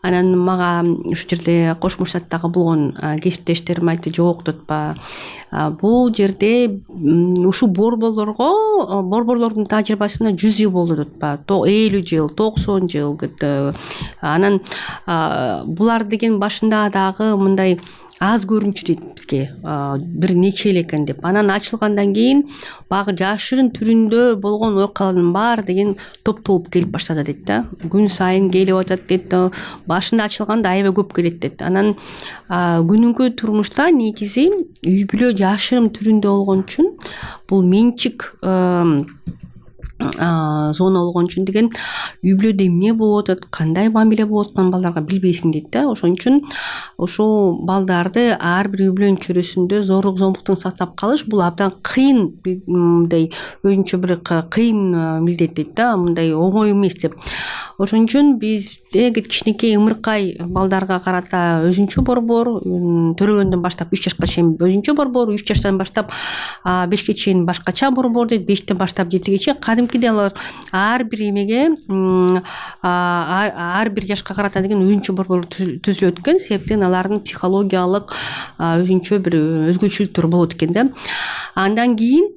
Анан мага ушул жерде Кошмо Штаттагы болгон кесиптештерим айтты, жок дотпа. Бул жерде ушул борборлордун тажрыйбасына 100 жыл болду дотпа. 50 жыл, 90 жыл. Анан булар деген башында дагы мындай аз көрүнчү дейт бизге, бир нече эле экен деп. Анан ачылгандан кийин багы жашырын түрүндө болгон окуялардын баары деген топтолуп келип баштады дейт да. Күн сайын келип атат дейт. Башында ачылганда аябай көп келет дейт. Анан күнүмкү турмушта негизи үй бүлө жашырым түрүндө болгон үчүн бул менчик зона болгон үчүн деген үй бүлөдө эмне болуп атат, кандай мамиле болуп атканын балдарга билбейсиң дейт да. Ошон үчүн ошол балдарды ар бир үй бүлөнүн чөйрөсүндө зорлук зомбулуктан сактап калыш бул абдан кыйын, мындай өзүнчө бир кыйын милдет дейт да, мындай оңой эмес деп. Ошон үчүн бизде кичинекей ымыркай балдарга карата өзүнчө борбор, төрөлгөндөн баштап 3 жашка чейин өзүнчө борбор, 3 жаштан баштап 5ке чейин башкача борбор дейт, 5тен баштап 7ге чейин кадимкидей алар ар бир эмеге ар бир жашка карата деген өзүнчө борбор түзүлөт экен. Себептен алардын психологиялык өзүнчө бир өзгөчөлүктөр болот экен да. Андан кийин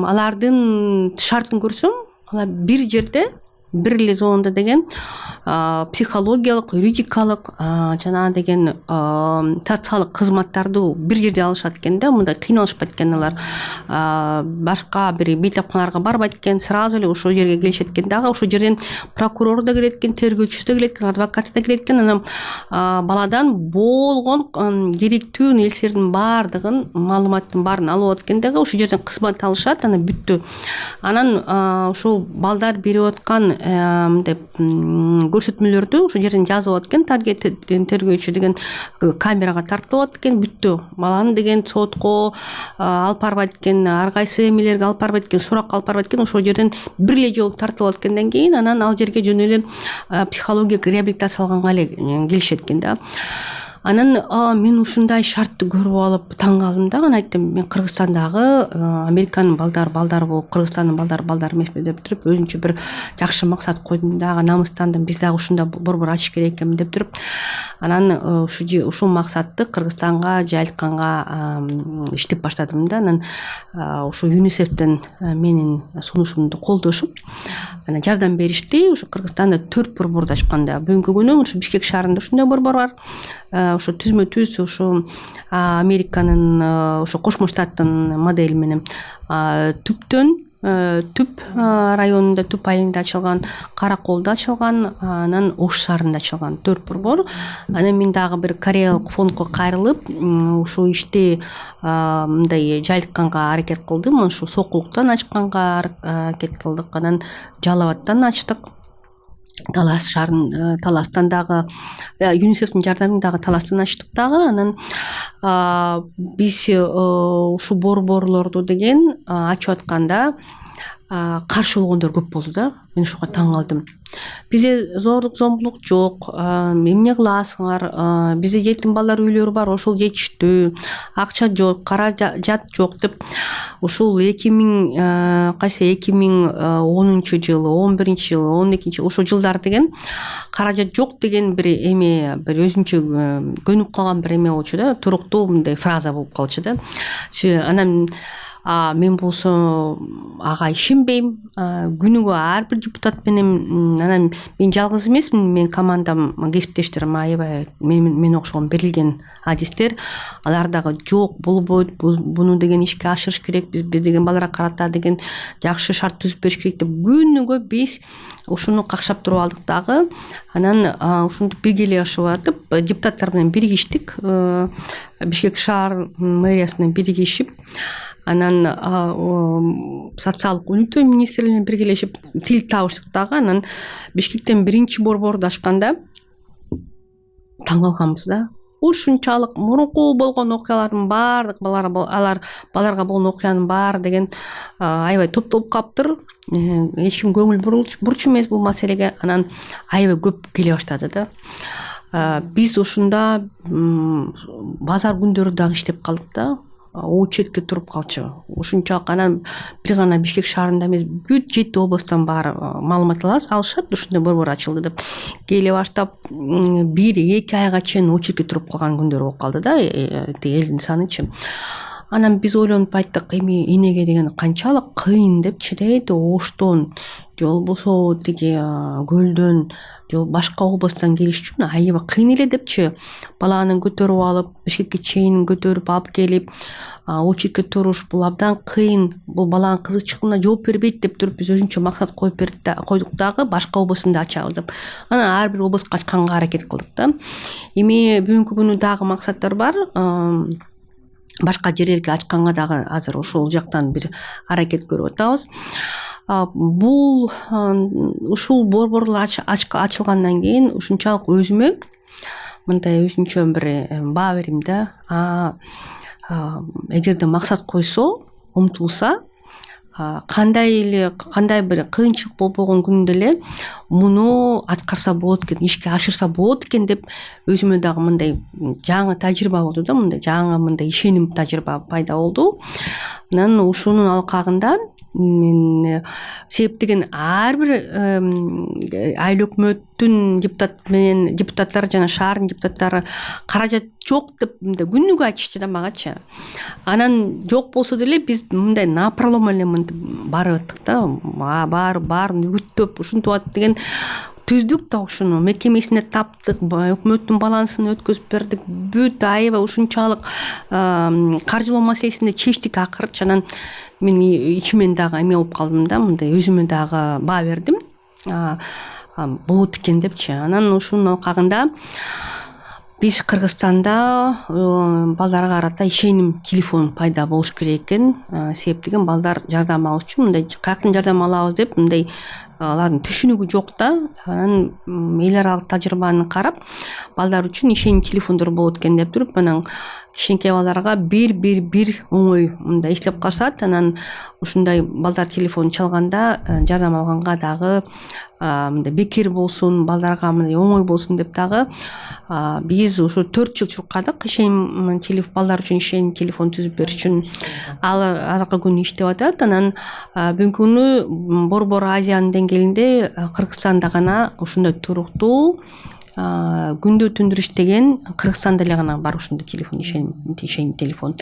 алардын шартын көрсөм, алар бир жерде бир эле зонада деген психологиялык, юридикалык жана деген социалдык кызматтарды бир жерде алышат экен да. Мындай кыйналышпайт экен алар. Башка бир бейтапканаларга барбайт экен, сразу эле ошол жерге келишет экен. Дагы ошол жерден прокурор да келет экен, тергөөчүсү да келет экен, адвокат да келет экен. Анан баладан болгон керектүү нерселердин баардыгын, маалыматтын баарын алып алат экен. Дагы ошол жерден кызмат алышат, анан бүттү. Анан ошол балдар берип аткан мындай көрсөтмөлөрдү ошол жерден жазып алат экен. Тергөөчү деген камерага тартып алат экен, бүттү. Баланы деген сотко алып барбайт экен, ар кайсы эмелерге алып барбайт экен, суракка алып барбайт экен. Ошол жерден бир эле жолу тартып алат экенден кийин анан ал жерге жөн эле психологиялык реабилитация алганга эле келишет экен да. Анан мен ушундай шартты көрүп алып таң калдым да. Анан айттым, мен Кыргызстандагы Американын балдар болуп, Кыргызстандын балдар эмеспи деп туруп өзүнчө бир жакшы максат койдум дагы, намыстандым. Биз дагы ушундай борбор ачыш керек экенбиз деп туруп. Анан ушул максатты Кыргызстанга жайылтканга иштеп баштадым да. Анан ушул ЮНИСЕФтен менин сунушумду колдошуп, анан жардам беришти. Ошо Кыргызстанда 4 борборду ачканда. Бүгүнкү күнү ушу Бишкек шаарында ушундай борбор бар. Ошо түзмө-түз ошо Американын ошо Кошмо Штаттын модели менен Түп районунда, Түп айылында ачылган, Караколдо ачылган, анан Ош шаарында ачылган 4 борбор. Анан мен дагы бир кореялык фондко кайрылып, ушул ишти мындай жайылтканга аракет кылдым. Ушул Сокулуктан ачканга аракет кылдык. Анан Жалал Абадтан ачтык. талас шарын таластан дагы ЮНИСЕФтин жардамындагы таластан ачтык дагы. Анан биз ушу борборлорду деген ачып атканда каршы болгондор көп болду да. Мен ошого таң калдым. Бизде зорлук зомбулук жок, эмне кыласыңар, бизде жетим балдар үйлөрү бар, ошол жетиштүү, акча жок, каражат жок деп ушул 2010-жылы, 11-жылы, 12-жылы ошол жылдар деген каражат жок деген бир эме, бир өзүнчө көнүп калган бир эме болчу да, туруктуу мындай фраза болуп калчу да. Анан мен болсо ага ишенбейм. Күнүгө ар бир депутат менен, анан мен жалгыз эмесмин, мен командам, кесиптештерим аябай мен окшогон берилген адистер, алар дагы жок болбойт, буну деген ишке ашырыш керек, биз деген балдарга карата деген жакшы шарт түзүп бериш керек деп күнүгө биз ушуну какшап туруп алдык дагы. Анан ушинтип биргелей ашып атып депутаттар менен биригиштик, Бишкек шаар мэриясы менен биригишип, анан социалдык өнүктүү министрлиги менен биргелешип тил табыштык дагы. Анан Бишкектен биринчи борборду ачканда таң калганбыз да. Ушунчалык мурунку болгон окуялардын баардык балдарга болгон окуянын баары деген аябай топтолуп калыптыр. Эч ким көңүл бурчу эмес бул маселеге. Анан аябай көп келе баштады да. Биз ушунда базар күндөрү дагы иштеп калдык да. Очередке туруп калчу. Ушунчалык анан бир гана Бишкек шаарында эмес, бүт 7 областтан баары маалымат алышат, ушундай борбор ачылды деп. Келе баштап 1-2 айга чейин очередке туруп калган күндөр болуп калды да, элдин санычы. Анан биз ойлонуп айттык, эми энеге деген канчалык кыйын депчи дейт, Оштон же болбосо тиги көлдөн же башка областтан келиш үчүн аябай кыйын эле депчи. Баланы көтөрүп алып, Бишкекке чейин көтөрүп алып келип, очередке туруш бул абдан кыйын. Бул баланын кызыкчылыгына жооп бербейт деп туруп биз өзүнчө максат койдук дагы, башка областында ачабыз деп. Анан ар бир областка ачканга аракет кылдык да. Эми бүгүнкү күнү дагы максаттар бар. Башка жерлерге ачканга дагы азыр ошол жактан бир аракет көрүп атабыз. Бул ушул борборлор ачылгандан кийин ушунчалык өзүмө мындай өзүнчө бир баа берем да. Эгерде максат койсо, умтулса, кандай бир кыйынчылык болбогон күндө эле муну аткарса болот экен, ишке ашырса болот экен деп өзүмө дагы мындай жаңы тажрыйба болду да, мындай жаңы мындай ишеним тажрыйба пайда болду. Анан ушунун алкагында мен септеген ар бир айыл өкмөттүн депутаттары жана шаардын депутаттары каражат жок деп мындай күнүгө айтышчу да магачы. Анан жок болсо деле биз мындай напролом эле барып аттык да, баарын үгүттөп ушинтип атып деген түздүк да, ушуну мекемесине таптык, өкмөттүн балансын өткөзүп бердик, бүт аябай ушунчалык каржылоо маселесинде чечтик акырчы. Анан мен ичимен дагы эме болуп калдым да, мындай өзүмө дагы баа бердим, болот экен депчи. Анан ушунун алкагында биз Кыргызстанда балдарга карата ишеним телефон пайда болуш керек экен. Себеп деген балдар жардам алыш үчүн мындай каяктан жардам алабыз деп мындай алардын түшүнүгү жок да. Анан эл аралык тажрыйбаны карап, балдар үчүн ишеним телефондор болот экен деп туруп, анан кичинекей балдарга бир оңой мындай эстеп калышат. Анан ушундай балдар телефон чалганда жардам алганга дагы мындай бекер болсун, балдарга мындай оңой болсун деп дагы биз ушу 4 жыл чуркадык ишеним балдар үчүн ишеним телефон түзүп бериш үчүн. Ал азыркы күнү иштеп атат. Анан бүгүнкү күнү борбор Азиянын деңгээлинде Кыргызстанда гана ушундай туруктуу күндү түндүр иштеген Кыргызстанда эле гана бар ушундай телефон, ишеним телефон.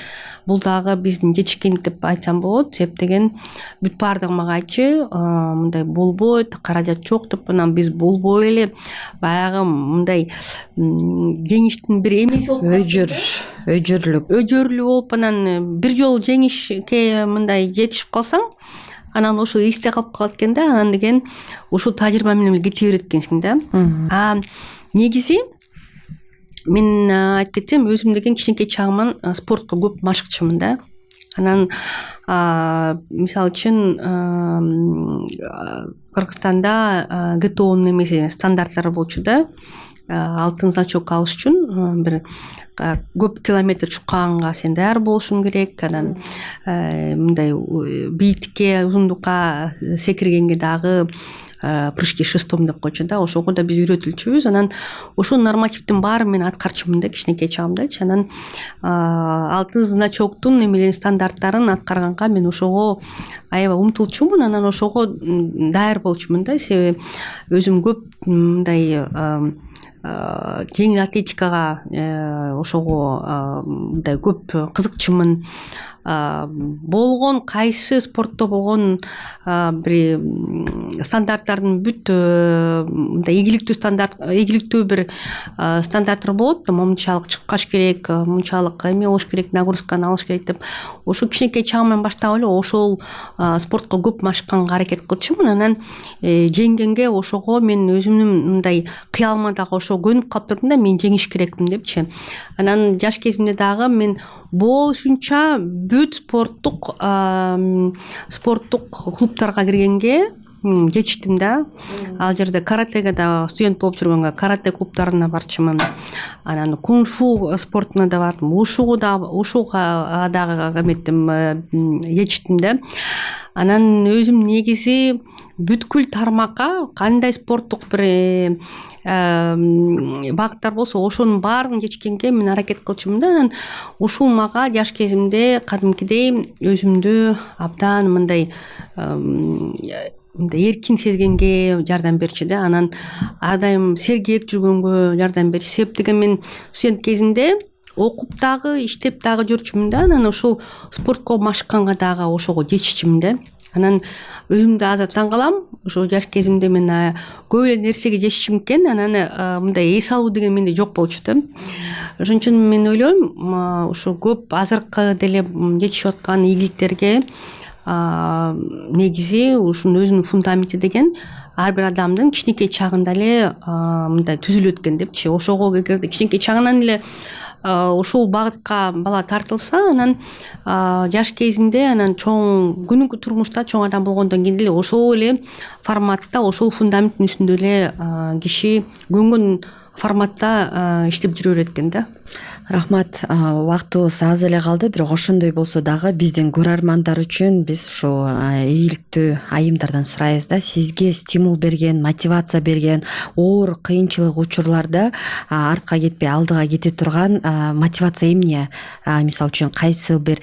Бул дагы биздин жетишкендик деп айтсам болот. Себеп деген бүт баардыгы мага айтчы, мындай болбойт, каражат жок деп. Анан биз болбой эле баягы мындай жеңиштин бир эмеси болуп өжөрлүк болуп, анан бир жолу жеңишке мындай жетишип калсаң, анан ошо эсте калып калат экен да. Анан деген ушул тажрыйба менен кете берет экенсиң да. Негизи мен айтып кетсем, өзүм деген кичинекей чагыман спортко көп машыкчымын да. Анан мисалы үчүн Кыргызстанда ГТОнун эмеси стандарттары болчу да. Алтын значок алыш үчүн бир көп километр чукканга сен даяр болушуң керек. Анан мындай бийиктикке, узундукка секиргенге дагы прыжки шестом деп койчу да. Ошого да биз үйрөтүлчүбүз. Анан ошол нормативдин баарын мен аткарчумун да кичинекей чагымдачы. Анан алтын значоктун эмелерин стандарттарын аткарганга мен ошого аябай умтулчумун. Анан ошого даяр болчумун да. Себеби өзүм көп мындай жеңил атлетикага ошого мындай көп кызыкчумун. Болгон кайсы спортто болгон бир стандарттардын бүт мындай ийгиликтүү бир стандарттар болот. Мынчалык чыккаш керек, мынчалык эме болуш керек, нагрузканы алыш керек деп ошо кичинекей чагымдан баштап эле ошол спортко көп машыкканга аракет кылчумун. Анан жеңгенге ошого мен өзүмдүн мындай кыялыма дагы ошо көнүп калып турдум да, мен жеңиш керекмин депчи. Анан жаш кезимде дагы мен болушунча бүт спорттук клубтарга киргенге жетиштим да. Ал жерде каратеге да студент болуп жүргөнгө карате клубтарына барчумун. Анан кунг-фу спортуна да бардым. Ушуга дагы эметтим, жетиштим да. Анан өзүм негизи бүткүл тармакка кандай спорттук бир багыттар болсо ошонун баарын чечкенге мен аракет кылчумун да. Анан ушул мага жаш кезимде кадимкидей өзүмдү абдан мындай эркин сезгенге жардам берчү да. Анан ар дайым сергек жүргөнгө жардам берчү. Себеп деген мен студент кезинде окуп дагы, иштеп дагы жүрчүмүн да. Анан ошол спортко машыкканга дагы ошого жетишчүмүн да. Анан өзүмдү азыр таң калам. Ошо жаш кезимде мен көп эле нерсеге жетишчүмүн экен. Анан мындай эс алуу деген менде жок болчу да. Ошон үчүн мен ойлойм, ошо көп азыркы деле жетишип аткан ийгиликтерге негизи ушунун өзүнүн фундаменти деген ар бир адамдын кичинекей чагында эле мындай түзүлүп өткөн депчи. Ошого эгерде кичинекей чагынан эле ошол багытка бала тартылса, анан жаш кезинде, анан чоң күнүмкү турмушта чоң адам болгондон кийин эле ошол эле форматта, ошол фундаменттин үстүндө эле киши көнгөн форматта иштеп жүрө берет экен да. Рахмат. Убактыбыз аз эле калды, бирок ошондой болсо дагы биздин көрөрмандар үчүн биз ушул ийгиликтүү айымдардан сурайбыз да. Сизге стимул берген, мотивация берген, оор кыйынчылык учурларда артка кетпей алдыга кете турган мотивация эмне? Мисалы үчүн кайсы бир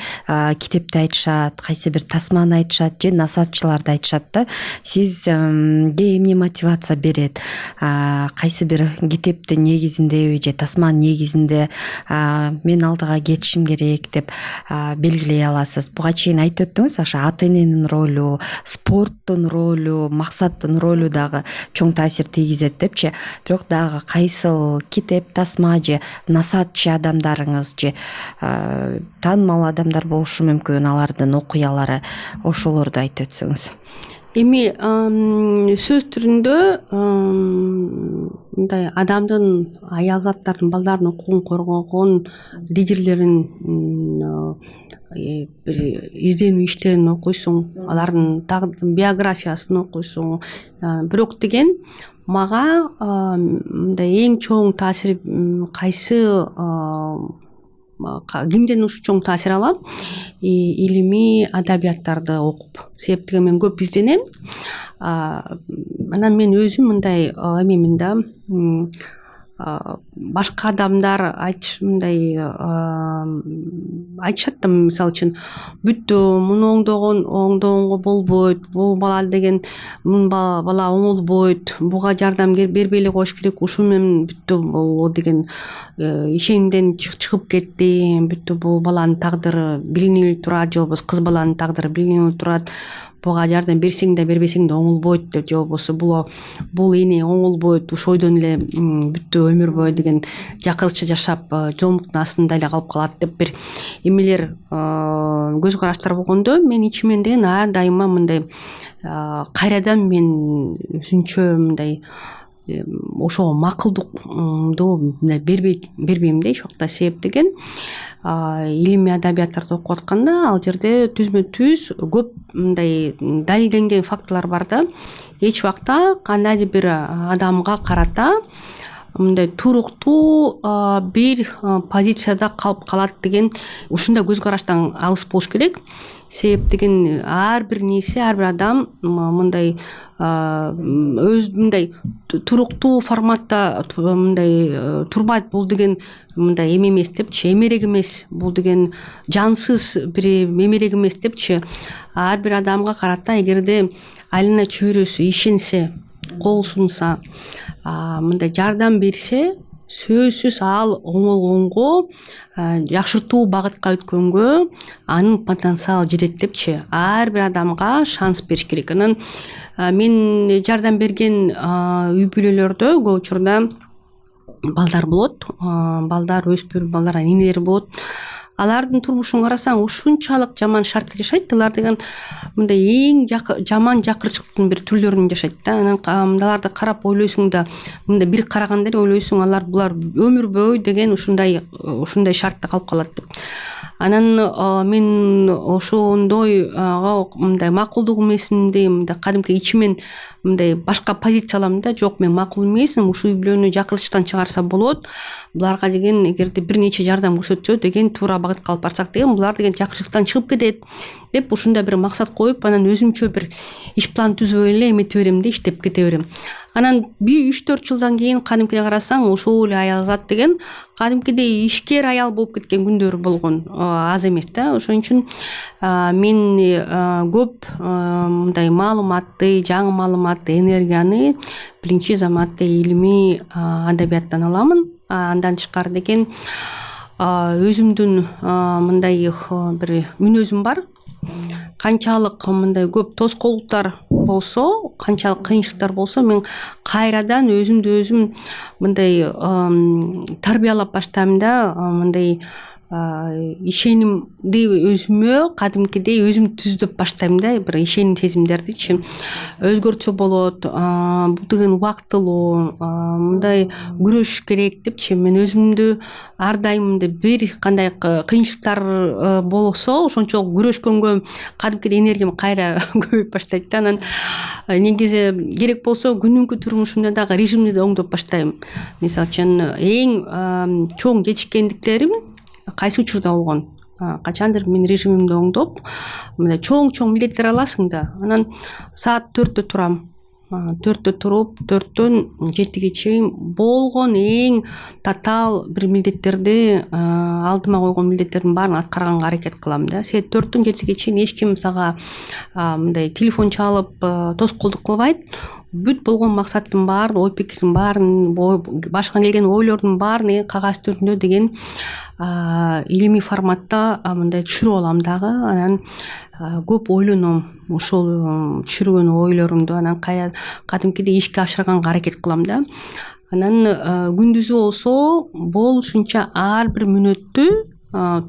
китепти айтышат, кайсы бир тасманы айтышат же насаатчыларды айтышат да. Сизге эмне мотивация берет? Кайсы бир китептин негизинде же тасманын негизинде мен алдыга кетишим керек деп белгилей аласыз? Буга чейин айтып өттүңүз, ошо ата эненин ролу, спорттун ролу, максаттын ролу дагы чоң таасир тийгизет депчи. Бирок дагы кайсыл китеп, тасма же насаатчы адамдарыңыз же таанымал адамдар болушу мүмкүн, алардын окуялары, ошолорду айтып өтсөңүз. Эми сөз түрүндө мындай адамдын, аял заттардын, балдардын укугун коргогон лидерлерин бир изденүү иштерин окуйсуң, алардын биографиясын окуйсуң. Бирок деген мага мындай эң чоң таасир кайсы, кимден ушу чоң таасир алам? Илимий адабияттарды окуп. Себеп деген мен көп изденем. Анан мен өзүм мындай эмемин да, башка адамдар мындай айтышат да, мисалы үчүн бүт муну оңдогонго болбойт, бул бала деген бала оңолбойт, буга жардам бербей эле коюш керек, ушу менен бүттү бул деген ишенимден чыгып кетти, бүттү бул баланын тагдыры билинип эле турат, же болбосо кыз баланын тагдыры билинип эле турат, буга жардам берсең да бербесең да оңолбойт деп, же болбосо бул эне оңолбойт, ошол ойдон эле бүттү өмүр бою деген жакырыча жашап жоомуктун астында эле калып калат деп бир эмелер, көз караштар болгондо мен ичимен деген ар дайыма мындай кайрадан мен өзүнчө мындай ошого макулдукту бербейм да эч убакта. Себеп деген илимий адабияттарды окуп атканда ал жерде түзмө түз көп мындай далилденген фактылар бар да. Эч убакта кандайдыр бир адамга карата мындай туруктуу бир позицияда калып калат деген ушундай көз караштан алыс болуш керек. Себеп деген ар бир нерсе, ар бир адам мындай өз мындай туруктуу форматта мындай турбайт. Бул деген мындай эме эмес депчи, эмерек эмес. Бул деген жансыз бир эмерек эмес депчи. Ар бир адамга карата эгерде айлана чөйрөсү ишенсе, кол сунса, мындай жардам берсе, сөзсүз ал оңолгонго, жакшыртуу багытка өткөнгө анын потенциалы жетет депчи. Ар бир адамга шанс бериш керек. Анан мен жардам берген үй бүлөлөрдө көп учурда балдар болот, балдар, өспүрүм балдар, энелер болот. Алардын турмушун карасаң ушунчалык жаман шартта жашайт. Алар деген мындай эң жаман жакырчылыктын бир түрлөрүн жашайт да. Анан аларды карап ойлойсуң да, мындай бир караганда эле ойлойсуң булар өмүр бою деген ушундай шартта калып калат деп. Анан мен ошондой мындай макулдук эмесимди мындай кадимки ичимен мындай башка позиция алам да. Жок, мен макул эмесмин, ушул үй бүлөнү жакырчылыктан чыгарса болот. Буларга деген эгерде бир нече жардам көрсөтсө деген туура багытка алып барсак деген булар деген жакырчылыктан чыгып кетет деп ушундай бир максат коюп, анан өзүмчө бир иш план түзүп эле эмете берем да, иштеп кете берем. Анан 3-4 жылдан кийин кадимкиде карасаң ушул эле аялзат деген кадимкидей ишкер аял болуп кеткен күндөр болгон, аз эмес да. Ошон үчүн мен көп мындай маалыматты, жаңы маалыматты, энергияны биринчи заматта илимий адабияттан аламын. Андан тышкары деген өзүмдүн мындай бир мүнөзүм бар. Канчалык мындай көп тоскоолдуктар болсо, канчалык кыйынчылыктар болсо, мен кайрадан өзүмдү өзүм мындай тарбиялап баштайм да. Мындай ишенимди өзүмө кадимкидей өзүм түздөп баштайм да. Бир ишеним сезимдердичи өзгөртсө болот, бул деген убактылуу, мындай күрөшүш керек депчи. Мен өзүмдү ар дайым бир кандай кыйынчылыктар болсо, ошончолук күрөшкөнгө кадимкидей энергиям кайра көбөйүп баштайт да. Анан негизи керек болсо күнүмкү турмушумда дагы режимди да оңдоп баштайм. Мисалы үчүн эң чоң жетишкендиктерим кайсы учурда болгон? Качандыр мен режимимди оңдоп, мындай чоң милдеттер аласың да. Анан саат 4-тө турам. 4-тө туруп, 4-төн 7-ге чейин болгон эң татаал бир милдеттерди, алдыма койгон милдеттердин баарын аткарганга аракет кылам да. Сен 4-төн 7-ге чейин эч ким сага мындай телефон чалып тоскоолдук кылбайт. Бүт болгон максаттын баарын, ой пикирдин баарын, башка келген ойлордун баарын кагаз түрүндө деген илимий форматта мындай түшүрүп алам дагы. Анан көп ойлоном, ошол түшүргөн ойлорумду анан кадимкидей ишке ашырганга аракет кылам да. Анан күндүзү болсо болушунча ар бир мүнөттү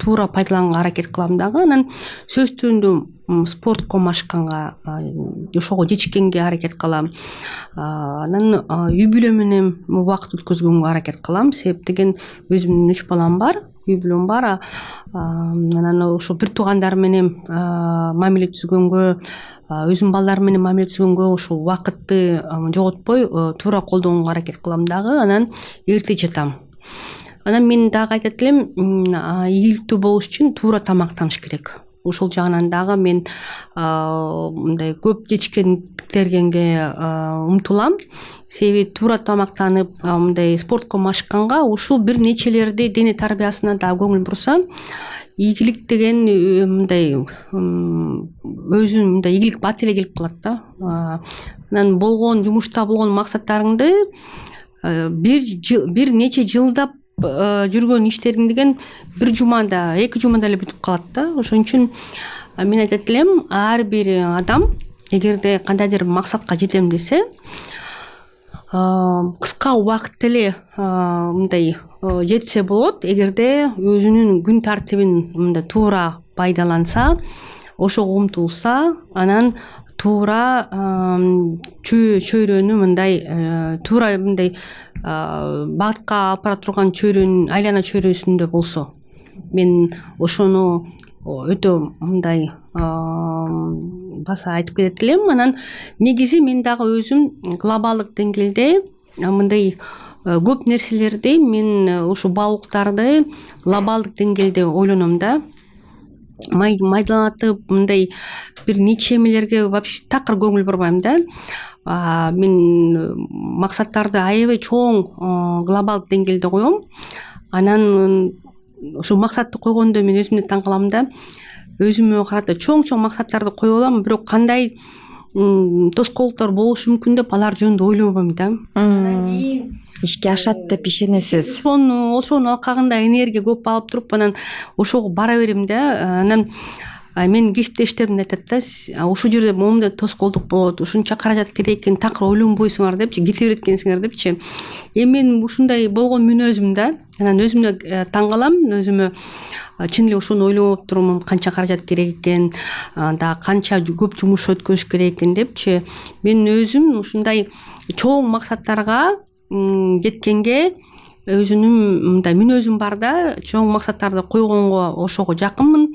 туура пайдаланганга аракет кылам дагы. Анан сөз түрүндө спортко машыкканга, ошого жетишкенге аракет кылам. Анан үй бүлө менен убакыт өткөзгөнгө аракет кылам. Себеп деген өзүмдүн 3 балам бар, үй бүлөм бар. Анан ошо бир туугандар менен мамиле түзгөнгө, өзүм балдарым менен мамиле түзгөнгө ошол убакытты жоготпой туура колдонгонго аракет кылам дагы. Анан эрте жатам. Анан мен дагы айтат элем, ийгиликтүү болуш үчүн туура тамактаныш керек. Ошол жагынан дагы мен мындай көп жетишкендиктерге умтулам. Себеби туура тамактанып, мындай спортко машыкканга ушул бир нечелерди дене тарбиясына дагы көңүл бурса, ийгилик деген мындай өзүн мындай ийгилик бат эле келип калат да. Анан болгон жумушта болгон максаттарыңды бир нече жылдап жүргөн иштериң деген бир жумада, 2 жумада эле бүтүп калат да. Ошон үчүн мен айтат элем, ар бир адам эгерде кандайдыр максатка жетем десе, кыска убакытта эле мындай жетсе болот. Эгерде өзүнүн күн тартибин мындай туура пайдаланса, ошого умтулса, анан туура чөйрөнү мындай туура мындай багытка алып бара турган чөйрөнүн айлана чөйрөсүндө болсо мен ошону өтө мындай баса айтып кетет элем. Анан негизи мен дагы өзүм глобалдык деңгээлде мындай көп нерселерди мен ушу баалуулуктарды глобалдык деңгээлде ойлоном да. Майдаланатып мындай бир нече эмелерге вообще такыр көңүл бурбайм да. Мен максаттарды аябай чоң глобалдык деңгээлде коем. Анан ошо максатты койгондо мен өзүмдү таң калам да. Өзүмө карата чоң максаттарды коюп алам, бирок кандай тоскоолдуктар болушу мүмкүн деп алар жөнүндө ойлонбойм да. Ишке ашат деп ишенесиз. Ошонун алкагында энергия көп алып туруп анан ошого бара берем да. Анан мен кесиптештерим айтат да, ушул жерде момундай тоскоолдук болот, ушунча каражат керек экен, такыр ойлонбойсуңар депчи, кете берет экенсиңер депчи. Мен ушундай болгон мүнөзүм да. Анан өзүмө таң калам, өзүмө чын эле ошону ойлонуп турмун, канча каражат керек экен, дагы канча көп жумуш өткөрүш керек экен депчи. Мен өзүм ушундай чоң максаттарга жеткенге өзүнүн мындай мүнөзүм бар да, чоң максаттарды койгонго ошого жакынмын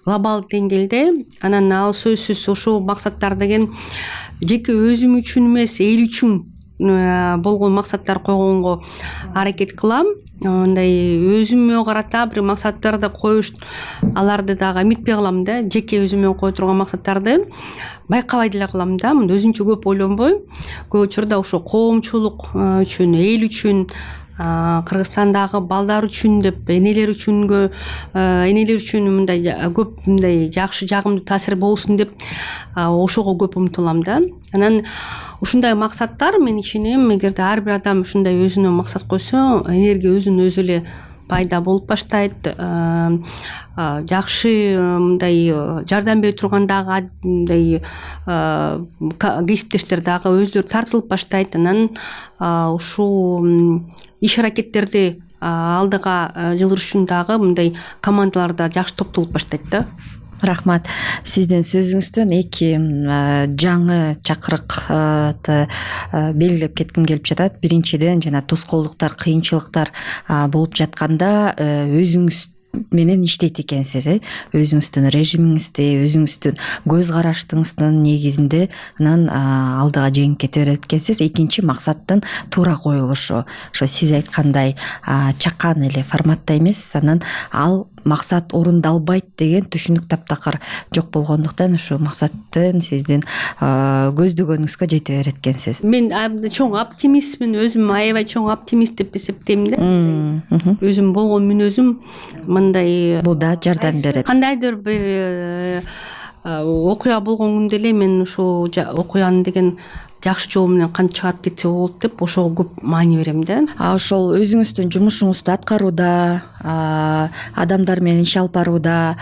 глобалдык деңгээлде. Анан ал сөзсүз ошол максаттар деген жеке өзүм үчүн эмес, эл үчүн болгон максаттар койгонго аракет кылам. Мындай өзүмө карата бир максаттарды коюш, аларды дагы эметпей калам да. Жеке өзүмө кое турган максаттарды байкабай деле калам да. Өзүнчө көп ойлонбой, көп учурда ошо коомчулук үчүн, эл үчүн, Кыргызстандагы балдар үчүн деп, энелер үчүн мындай көп мындай жакшы жагымдуу таасир болсун деп ошого көп умтулам да. Анан ушундай максаттар мен ишенем, эгерде ар бир адам ушундай өзүнө максат койсо, энергия өзүнөн өзү эле пайда болуп баштайт. Жакшы мындай жардам бере турган дагы мындай кесиптештер дагы өзүлөрү тартылып баштайт. Анан ушул иш аракеттерди алдыга жылдырыш үчүн дагы мындай командаларда жакшы топтолуп баштайт да. Рахмат. Сиздин сөзүңүздөн эки жаңы чакырыкты белгилеп кетким келип жатат. Биринчиден жана тоскоолдуктар, кыйынчылыктар болуп жатканда өзүңүз менен иштейт экенсиз, өзүңүздүн режимиңизди, өзүңүздүн көз караштарыңыздын негизинде анан алдыга жеңип кете берет экенсиз. Экинчи максаттын туура коюлушу. Ошо сиз айткандай чакан эле форматта эмес, анан ал максат орундалбайт деген түшүнүк таптакыр жок болгондуктан ушу максаттын сиздин көздөгөнүңүзгө жете берет экенсиз. Мен чоң оптимистмин, өзүм аябай чоң оптимист деп эсептейм да. Өзүм болгон мүнөзүм мындай бул да жардам берет. Кандайдыр бир окуя болгон күндө эле мен ушул окуяны деген жакшы жол менен кантип чыгарып кетсе болот деп ошого көп маани берем да. Ошол өзүңүздүн жумушуңузду аткарууда, адамдар менен иш алып барууда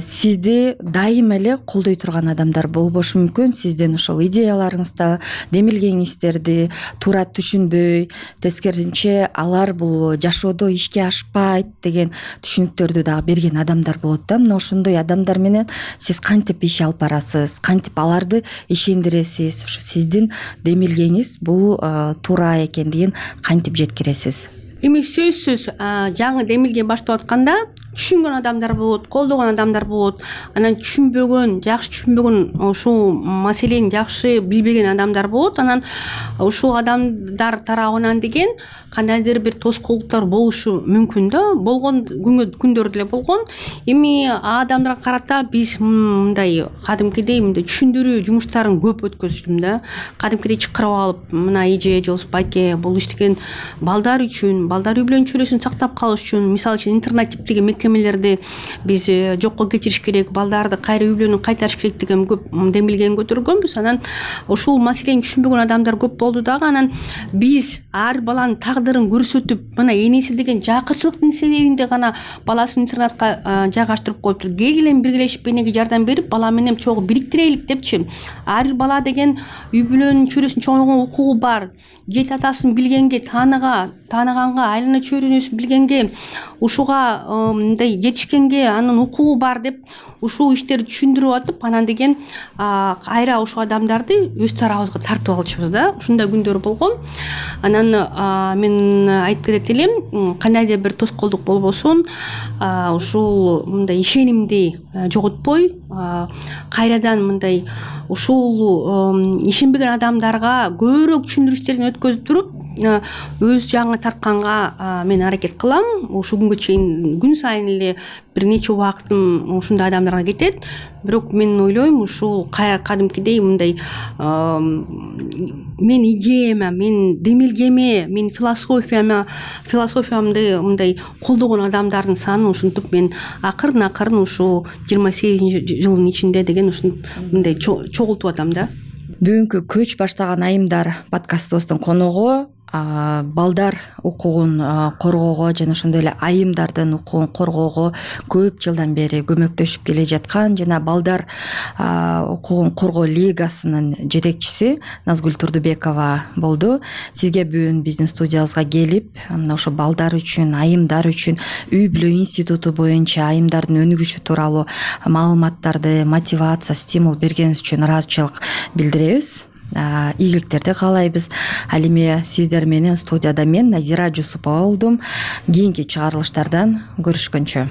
сизди дайым эле колдой турган адамдар болбошу мүмкүн. Сиздин ошол идеяларыңызда демилгениңиздерди туура түшүнбөй, тескерисинче алар бул жашоодо ишке ашпайт деген түшүнүктөрдү дагы берген адамдар болот да. Мына ошондой адамдар менен сиз кантип иш алып барасыз, кантип аларды ишендиресиз? Ошо сиздин демилгениңиз бул туура экендигин кантип жеткиресиз? Эми сөзсүз жаңы демилге баштап атканда түшүнгөн адамдар болот, колдогон адамдар болот. Анан түшүнбөгөн, жакшы түшүнбөгөн, ушул маселени жакшы билбеген адамдар болот. Анан ушул адамдар тарабынан деген кандайдыр бир тоскоолдуктар болушу мүмкүн да. Болгон күндөр деле болгон. Эми адамдарга карата биз мындай кадимкидей түшүндүрүү жумуштарын көп өткөздүм да. Кадимкидей чакырып алып, мына эже же болбосо байке, бул иш деген балдар үчүн, балдар үй бүлөнүн чөйрөсүн сактап калыш үчүн, мисалы үчүн интернат типтеги мекемелерди биз жокко кетириш керек, балдарды кайра үй бүлөнү кайтарыш керек деген көп демилген көтөргөнбүз. Анан ушул маселени түшүнбөгөн адамдар көп болду дагы. Анан биз ар баланын тагдырын көрсөтүп, мына энеси деген жакырчылыктын себебинде гана баласын интернатка жайгаштырып коюптур. Келгиле биргелешип энеге жардам берип, бала менен чогуу бириктирелик депчи. Ар бир бала деген үй бүлөнүн чөйрөсүн чоңойгонго укугу бар. Жет атасын билгенге, тааныганга, айлана чөйрөнүсүн билгенге, ушуга мындай жетишкенге анын укугу бар деп ушул иштерди түшүндүрүп атып анан деген кайра ушул адамдарды өз тарабыбызга тартып алчубуз да. Ушундай күндөр болгон. Анан мен айтып кетет элем, кандайдыр бир тоскоолдук болбосун, ушул мындай ишенимди жоготпой, кайрадан мындай ушул ишенбеген адамдарга көбүрөөк түшүндүрүштөрдөн өткөзүп туруп, өз жагыңа тартканга мен аракет кылам. Ушул күнгө чейин күн сайын эле бир нече убактым ушундай адамдарга кетет. Бирок мен ойлойм, ушул кадимкидей мындай мен идеяма, мен демилгеме, мен философиямды мындай колдогон адамдардын саны ушинтип мен акырын ушул 28 жылдын ичинде деген ушинтип мындай чогултуп атам да. Бүгүнкү көч баштаган айымдар подкастыбыздын коногу балдар укугун коргоого жана ошондой эле айымдардын укугун коргоого көп жылдан бери көмөктөшүп келе жаткан жана балдар укугун коргоо лигасынын жетекчиси Назгүл Турдубекова болду. Сизге бүгүн биздин студиябызга келип, мына ошо балдар үчүн, айымдар үчүн үй бүлө институту боюнча айымдардын өнүгүшү тууралуу маалыматтарды, мотивация, стимул бергениңиз үчүн ыраазычылык билдиребиз. Ийгиликтерди каалайбыз. Ал эми сиздер менен студияда мен Назира Жусупова болдум. Кийинки чыгарылыштардан көрүшкөнчө.